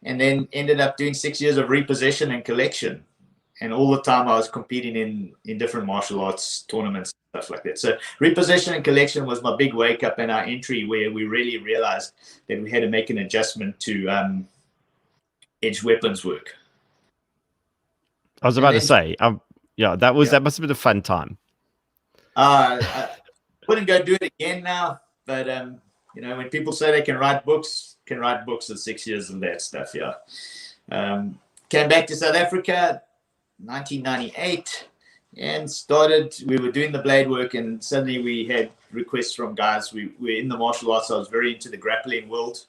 and then ended up doing 6 years of repossession and collection. And all the time I was competing in different martial arts tournaments, stuff like that. So repossession and collection was my big wake up and our entry, where we really realized that we had to make an adjustment to edge weapons work. I was about to say, Yeah, that must have been a fun time. I wouldn't go do it again now, but when people say they can write books at 6 years of that stuff. Yeah. Came back to South Africa, 1998, and we were doing the blade work, and suddenly we had requests from guys. We were in the martial arts. I was very into the grappling world,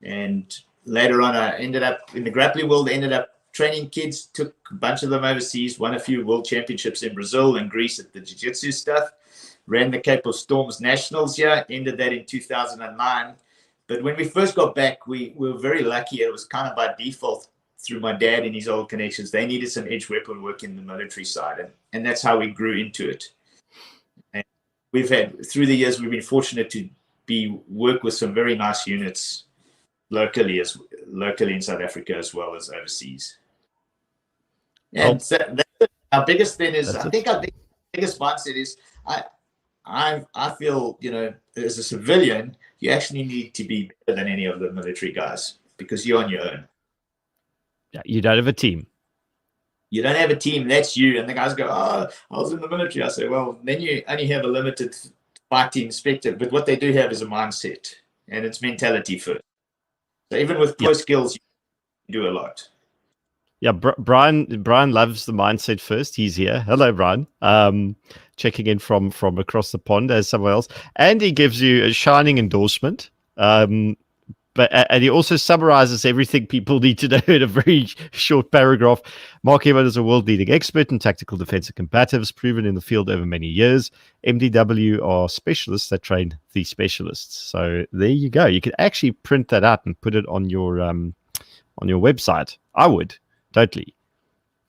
and later on I ended up in the grappling world. I ended up training kids, took a bunch of them overseas, won a few world championships in Brazil and Greece at the jiu-jitsu stuff, ran the Cape of Storms Nationals here, ended that in 2009. But when we first got back, we were very lucky. It was kind of by default through my dad and his old connections. They needed some edge weapon work in the military side, and that's how we grew into it. And we've had, through the years, we've been fortunate to work with some very nice units locally in South Africa as well as overseas. And so our biggest thing is, I think our biggest mindset is, I feel, as a civilian, you actually need to be better than any of the military guys because you're on your own. Yeah, you don't have a team. You don't have a team. That's you. And the guys go, "Oh, I was in the military." I say, "Well, then you only have a limited fighting spectrum." But what they do have is a mindset, and it's mentality first. So even with close skills, you do a lot. Yeah, Brian loves the mindset first. He's here. Hello, Brian. Checking in from across the pond as someone else. And he gives you a shining endorsement. And he also summarizes everything people need to know in a very short paragraph. Mark Evan is a world-leading expert in tactical defense and combatives, proven in the field over many years. MDW are specialists that train the specialists. So there you go. You can actually print that out and put it on your website. I would. Totally.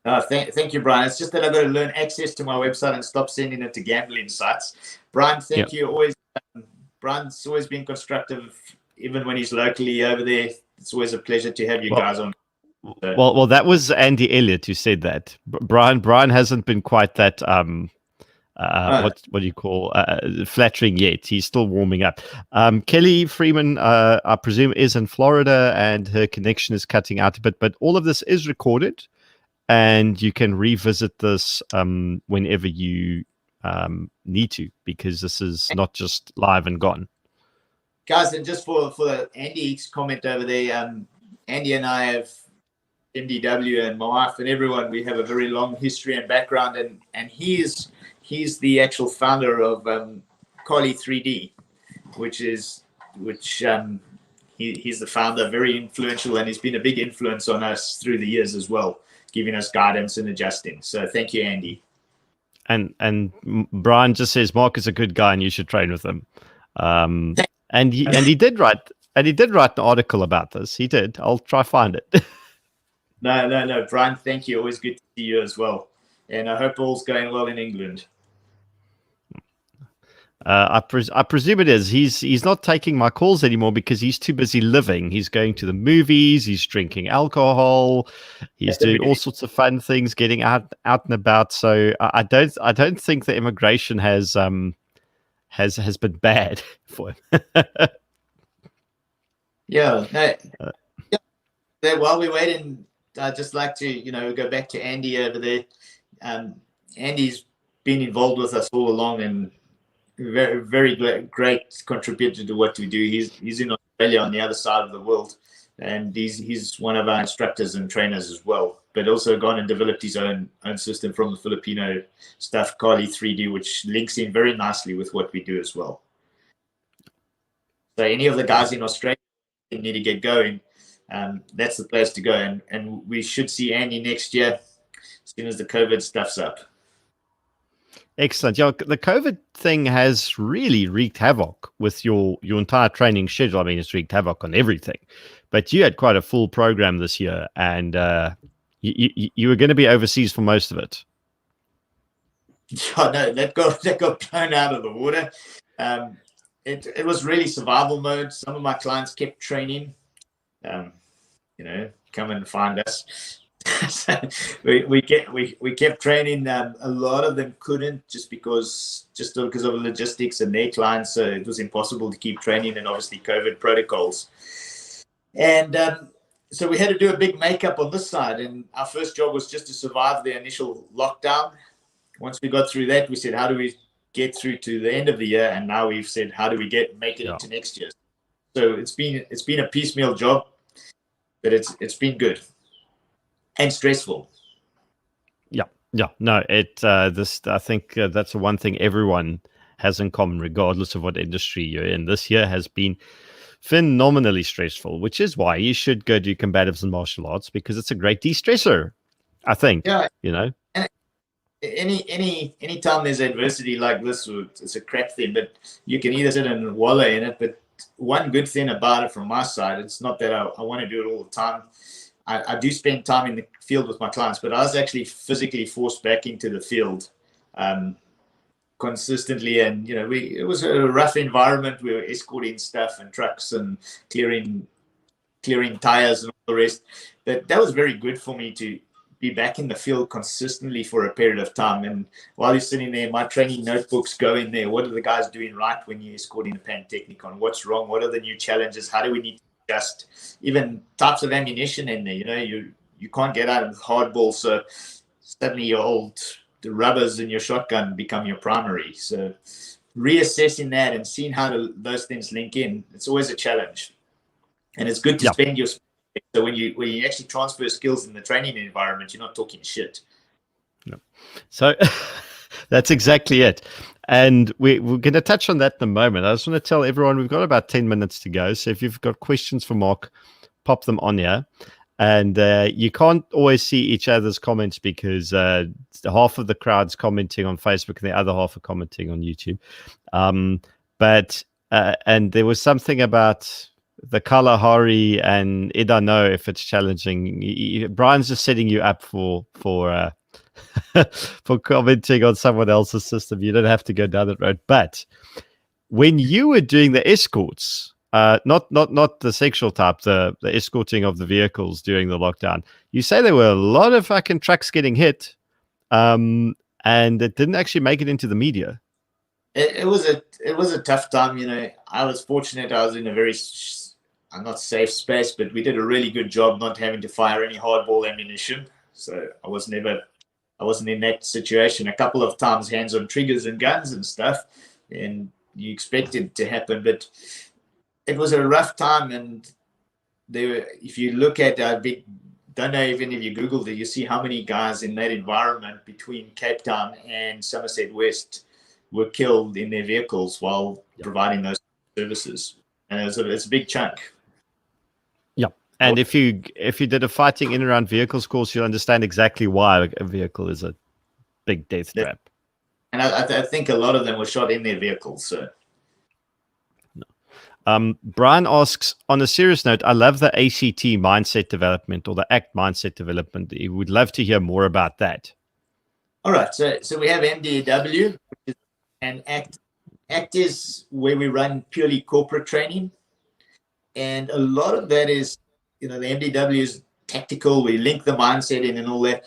Thank you, Brian. It's just that I've got to learn access to my website and stop sending it to gambling sites. Brian, thank you. Brian's always been constructive, even when he's locally over there. It's always a pleasure to have you guys on. Well, that was Andy Elliott who said that. Brian hasn't been quite that what do you call flattering yet. He's still warming up. Kelly Freeman, I presume, is in Florida and her connection is cutting out a bit, but all of this is recorded and you can revisit this whenever you need to, because this is not just live and gone. Guys, and just for Andy's comment over there, Andy and I have MDW, and my wife and everyone, we have a very long history and background, and he's the actual founder of Kali 3D, he's the founder, very influential, and he's been a big influence on us through the years as well, giving us guidance and adjusting. So thank you, Andy. And Brian just says Mark is a good guy and you should train with him. And he did write an article about this. He did. I'll try find it. No, Brian, thank you. Always good to see you as well. And I hope all's going well in England. I presume it is. He's not taking my calls anymore because he's too busy living. He's going to the movies. He's drinking alcohol. He's doing all sorts of fun things, getting out and about. So I don't think the immigration has been bad for him. While we're waiting, I'd just like to go back to Andy over there. Andy's been involved with us all along and very, very great contributor to what we do. He's in Australia on the other side of the world, and he's one of our instructors and trainers as well, but also gone and developed his own system from the Filipino stuff, Kali 3D, which links in very nicely with what we do as well. So any of the guys in Australia need to get going, that's the place to go, and we should see Andy next year as soon as the COVID stuff's up. Excellent. Yeah, the COVID thing has really wreaked havoc with your entire training schedule. I mean, it's wreaked havoc on everything. But you had quite a full program this year, and you were going to be overseas for most of it. Oh, no, that got blown out of the water. It was really survival mode. Some of my clients kept training. Come and find us. we kept training. A lot of them couldn't just because of logistics and their clients, so it was impossible to keep training, and obviously COVID protocols. And so we had to do a big makeup on this side, and our first job was just to survive the initial lockdown. Once we got through that, we said, how do we get through to the end of the year? And now we've said, how do we make it into next year? So it's been a piecemeal job, but it's been good and stressful. Yeah, no, I think that's the one thing everyone has in common, regardless of what industry you're in. This year has been phenomenally stressful, which is why you should go do combatives and martial arts, because it's a great de-stressor, I think. Yeah. And any time there's adversity like this, it's a crap thing, but you can either sit and wallow in it. But one good thing about it from my side, it's not that I want to do it all the time. I do spend time in the field with my clients, but I was actually physically forced back into the field consistently. And, it was a rough environment. We were escorting stuff and trucks and clearing tires and all the rest. But that was very good for me to be back in the field consistently for a period of time. And while you're sitting there, my training notebooks go in there. What are the guys doing right when you're escorting a Pantechnicon? What's wrong? What are the new challenges? How do we need to adjust? Even types of ammunition in there. You can't get out of hardball, so suddenly the rubbers in your shotgun become your primary. So reassessing that and seeing how those things link in, it's always a challenge. And it's good to spend your. So when you actually transfer skills in the training environment, you're not talking shit. No. So that's exactly it. And we're going to touch on that in a moment. I just want to tell everyone we've got about 10 minutes to go. So if you've got questions for Mark, pop them on here. And you can't always see each other's comments because half of the crowd's commenting on Facebook and the other half are commenting on YouTube. And there was something about the Kalahari, and I don't know if it's challenging. Brian's just setting you up for for commenting on someone else's system. You don't have to go down that road. But when you were doing the escorts, not the sexual type, the escorting of the vehicles during the lockdown, you say there were a lot of fucking trucks getting hit, and it didn't actually make it into the media. It was a tough time. I was fortunate. I was in a very not safe space, but we did a really good job not having to fire any hardball ammunition. So I wasn't in that situation. A couple of times hands on triggers and guns and stuff, and you expect it to happen, but it was a rough time. And if you look at don't know even if you Googled it, you see how many guys in that environment between Cape Town and Somerset West were killed in their vehicles while providing those services. And it's a big chunk. Yeah. And if you did a fighting in and around vehicles course, you'll understand exactly why a vehicle is a big death trap. And I think a lot of them were shot in their vehicles. So. Brian asks, on a serious note, I love the ACT mindset development, or the ACT mindset development. He would love to hear more about that. All right. So we have MDW and ACT. ACT is where we run purely corporate training. And a lot of that is, the MDW is tactical. We link the mindset in and all that.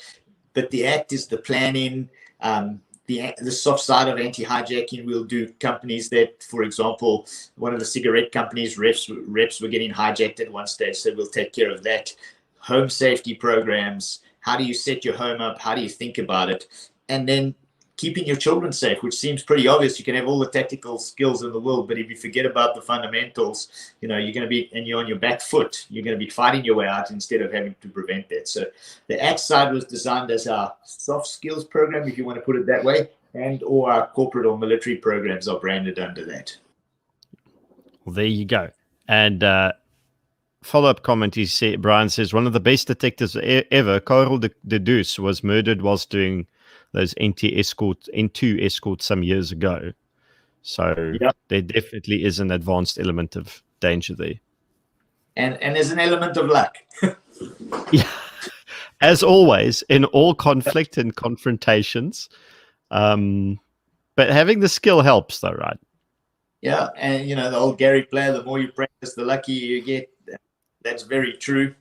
But the ACT is the planning, the soft side of anti-hijacking. We'll do companies that, for example, one of the cigarette companies, reps were getting hijacked at one stage. So we'll take care of that. Home safety programs. How do you set your home up? How do you think about it? And then keeping your children safe, which seems pretty obvious. You can have all the tactical skills in the world, but if you forget about the fundamentals, you're going to be, and you're on your back foot, you're going to be fighting your way out instead of having to prevent that. So the ACT side was designed as our soft skills program, if you want to put it that way, and or our corporate or military programs are branded under that. Well, there you go. And follow-up comment, Brian says, one of the best detectives ever, Karel de Deus, was murdered whilst doing those N2 escorts some years ago. So there definitely is an advanced element of danger there. And there's an element of luck. Yeah. As always, in all conflict and confrontations. But having the skill helps though, right? Yeah, and the old Gary Player, the more you practice, the luckier you get. That's very true.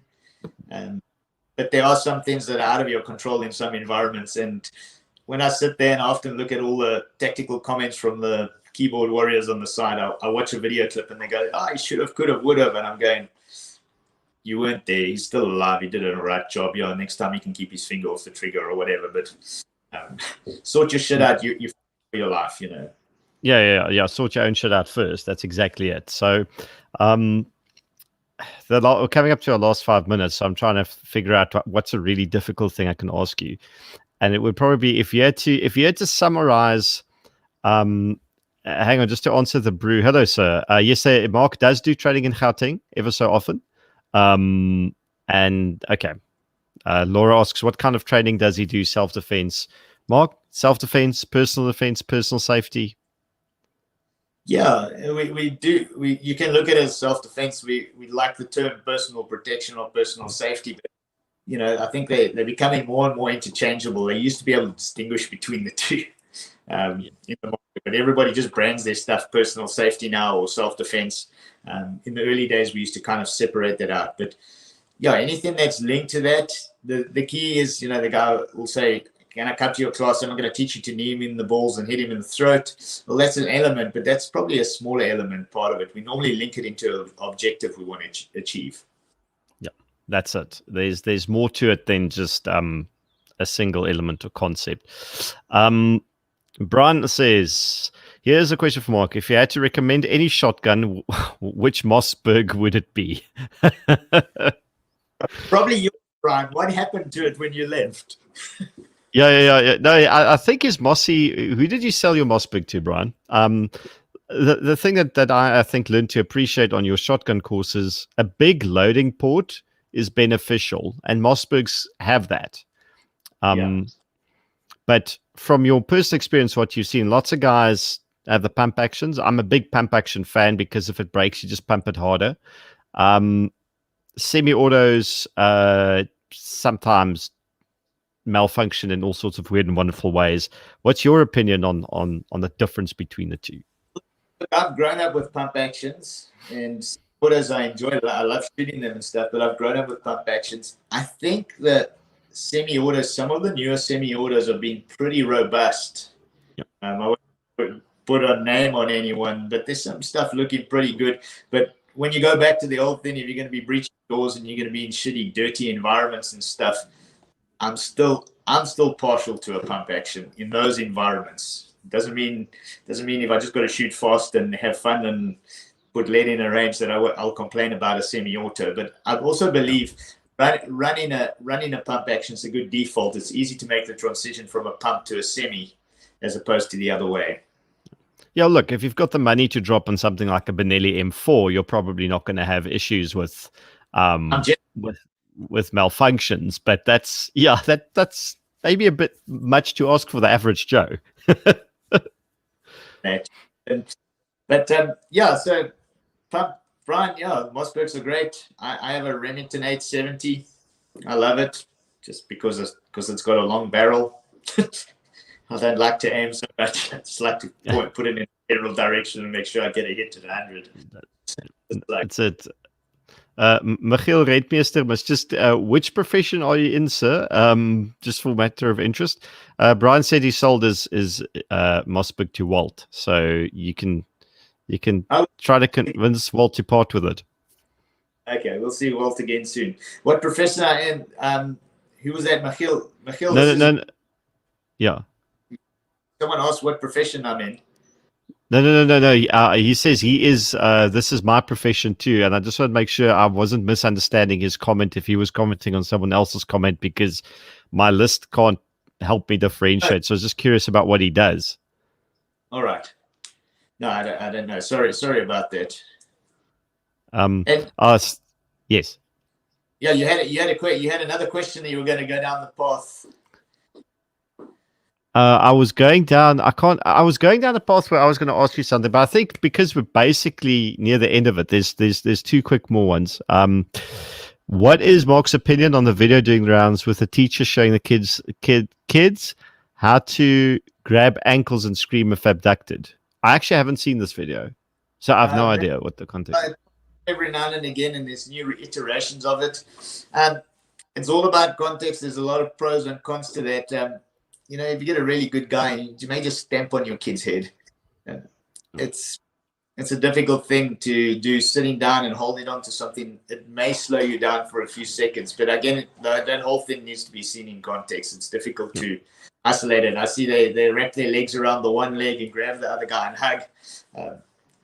But there are some things that are out of your control in some environments. And when I sit there and I often look at all the tactical comments from the keyboard warriors on the side, I watch a video clip and they go, you should have, could have, would have. And I'm going, you weren't there. He's still alive. He did a right job. Yeah, next time he can keep his finger off the trigger or whatever. But sort your shit out. You for your life, you know. Yeah. Sort your own shit out first. That's exactly it. So, we're coming up to our last 5 minutes. So I'm trying to figure out what's a really difficult thing I can ask you, and it would probably be if you had to summarize. Hang on, just to answer the brew. Hello, sir. Yes, sir, Mark does do trading in Gauteng ever so often. And okay, Laura asks, what kind of trading does he do? Self-defense. Mark, self-defense, personal defense, personal safety. Yeah, we do. You can look at it as self-defense. We like the term personal protection or personal safety, but you know, I think they're becoming more and more interchangeable. They used to be able to distinguish between the two. In the market, but everybody just brands their stuff personal safety now or self-defense. In the early days, we used to kind of separate that out. But yeah, anything that's linked to that, the key is, you know, the guy will say, can I come to your class and I'm going to teach you to knee him in the balls and hit him in the throat? Well, that's an element, but that's probably a smaller element part of it. We normally link it into an objective we want to achieve. Yeah, that's it. There's more to it than just a single element or concept. Brian says, here's a question for Mark. If you had to recommend any shotgun, which Mossberg would it be? Probably you, Brian. What happened to it when you left? Yeah. No, I think is Mossy. Who did you sell your Mossberg to, Brian? The thing that I think learned to appreciate on your shotgun courses, a big loading port is beneficial, and Mossbergs have that. But from your personal experience, what you've seen, lots of guys have the pump actions. I'm a big pump action fan because if it breaks, you just pump it harder. Semi-autos sometimes malfunction in all sorts of weird and wonderful ways. What's your opinion on the difference between the two? I've grown up with pump actions, and autos I enjoy it. I love shooting them and stuff, but I've grown up with pump actions. I think that semi-autos, some of the newer semi-autos have been pretty robust. Yep. I wouldn't put a name on anyone, but there's some stuff looking pretty good. But when you go back to the old thing, if you're going to be breaching doors and you're going to be in shitty, dirty environments and stuff, I'm still partial to a pump action in those environments. Doesn't mean if I just got to shoot fast and have fun and put lead in a range that I'll complain about a semi-auto. But I also believe running a pump action is a good default. It's easy to make the transition from a pump to a semi as opposed to the other way. Yeah, look, if you've got the money to drop on something like a Benelli M4, you're probably not going to have issues with malfunctions. But that's maybe a bit much to ask for the average Joe. So Brian, Mossbergs are great. I have a Remington 870. I love it just because it's got a long barrel. I don't like to aim so much. I just like to put it in a general direction and make sure I get a hit at 100. That's it. Michiel Redmeester must just, which profession are you in, sir? Just for matter of interest. Brian said he sold his Mossberg to Walt, so you can try to convince Walt to part with it. Okay, we'll see Walt again soon. What profession I am? Who was that? Michiel. No. Yeah. Someone asked what profession I'm in. No. He says he is. This is my profession too, and I just want to make sure I wasn't misunderstanding his comment if he was commenting on someone else's comment, because my list can't help me differentiate. So I was just curious about what he does. All right. No, I don't know. Sorry about that. Yes. Yeah, you had another question that you were going to go down the path. I was going down. I was going down the path where I was going to ask you something, but I think because we're basically near the end of it, there's two quick more ones. What is Mark's opinion on the video doing the rounds with the teacher showing the kids how to grab ankles and scream if abducted? I actually haven't seen this video, so I have no idea what the context is. Every now and again, and there's new iterations of it. It's all about context. There's a lot of pros and cons to that. If you get a really good guy, you may just stamp on your kid's head. It's it's a difficult thing to do sitting down and holding on to something. It may slow you down for a few seconds, but again, that whole thing needs to be seen in context. It's difficult to isolate it. I see they wrap their legs around the one leg and grab the other guy and hug.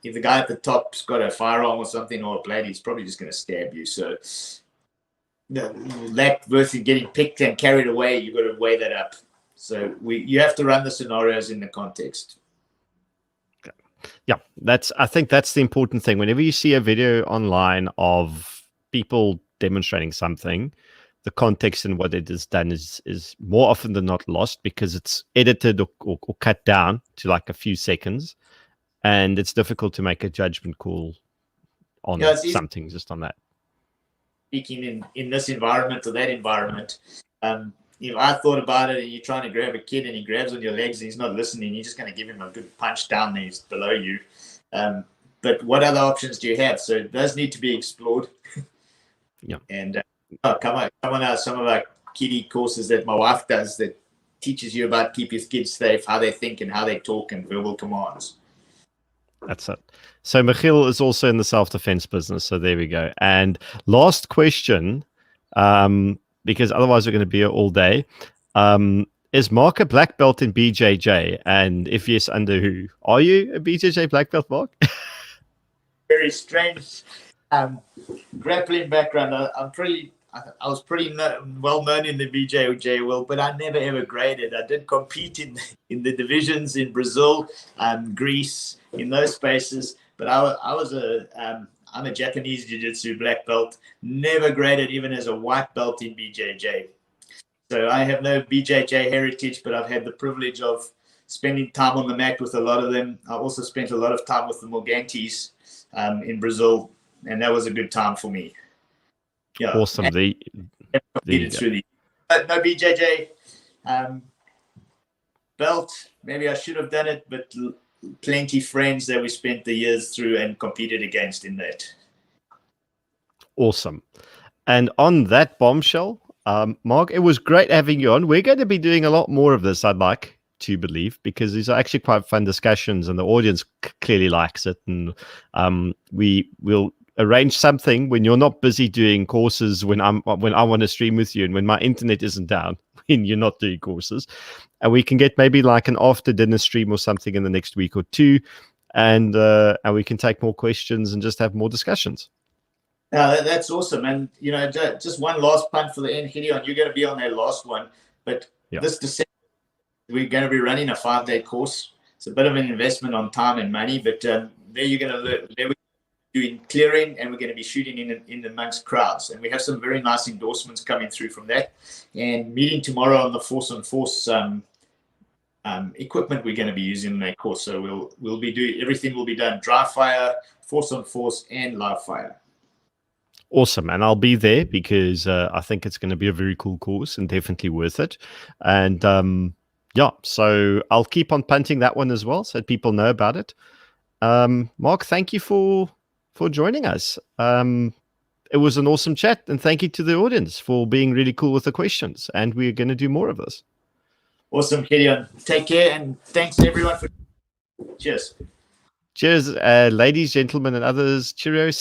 If the guy at the top's got a firearm or something or a blade, he's probably just going to stab you. So that versus getting picked and carried away, you've got to weigh that up. So you have to run the scenarios in the context. Yeah, I think that's the important thing. Whenever you see a video online of people demonstrating something, the context and what it is done is more often than not lost because it's edited or cut down to like a few seconds, and it's difficult to make a judgment call on something just on that. Speaking in this environment or that environment, I thought about it, and you're trying to grab a kid and he grabs on your legs and he's not listening, you're just going to give him a good punch down there, he's below you. But what other options do you have? So it does need to be explored. Yeah. And come on out some of our kiddie courses that my wife does that teaches you about keep your kids safe, how they think and how they talk and verbal commands. That's it. So Michiel is also in the self-defense business. So there we go. And last question, because otherwise we're going to be here all day. Is Mark a black belt in BJJ? And if yes, under who? Are you a BJJ black belt, Mark? Very strange grappling background. I was pretty well known in the BJJ world, but I never ever graded. I did compete in the divisions in Brazil, Greece, in those spaces. But I'm a Japanese jiu-jitsu black belt, never graded even as a white belt in BJJ. So I have no BJJ heritage, but I've had the privilege of spending time on the mat with a lot of them. I also spent a lot of time with the Morgantes in Brazil, and that was a good time for me. Yeah, awesome. No BJJ belt. Maybe I should have done it, but plenty friends that we spent the years through and competed against in that. Awesome. And on that bombshell, Mark, it was great having you on. We're going to be doing a lot more of this, I'd like to believe, because these are actually quite fun discussions and the audience clearly likes it. And we will arrange something when you're not busy doing courses, when I want to stream with you and when my internet isn't down, when you're not doing courses. And we can get maybe like an after dinner stream or something in the next week or two. And we can take more questions and just have more discussions. That's awesome. And, just one last punt for the end, Gideon. You're going to be on that last one. But This December, we're going to be running a 5-day course. It's a bit of an investment on time and money, but there you're going to learn. There we're doing clearing, and we're going to be shooting in amongst crowds. And we have some very nice endorsements coming through from that. And meeting tomorrow on the Force on Force equipment we're going to be using in that course. So we'll be doing everything. Will be done dry fire, Force on Force, and live fire. Awesome. And I'll be there because I think it's going to be a very cool course and definitely worth it. And so I'll keep on punting that one as well so that people know about it. Mark, thank you for joining us. It was an awesome chat, and thank you to the audience for being really cool with the questions. And we're going to do more of this. Awesome, Gideon. Take care, and thanks everyone for. Cheers. Cheers, ladies, gentlemen, and others. Cheerio.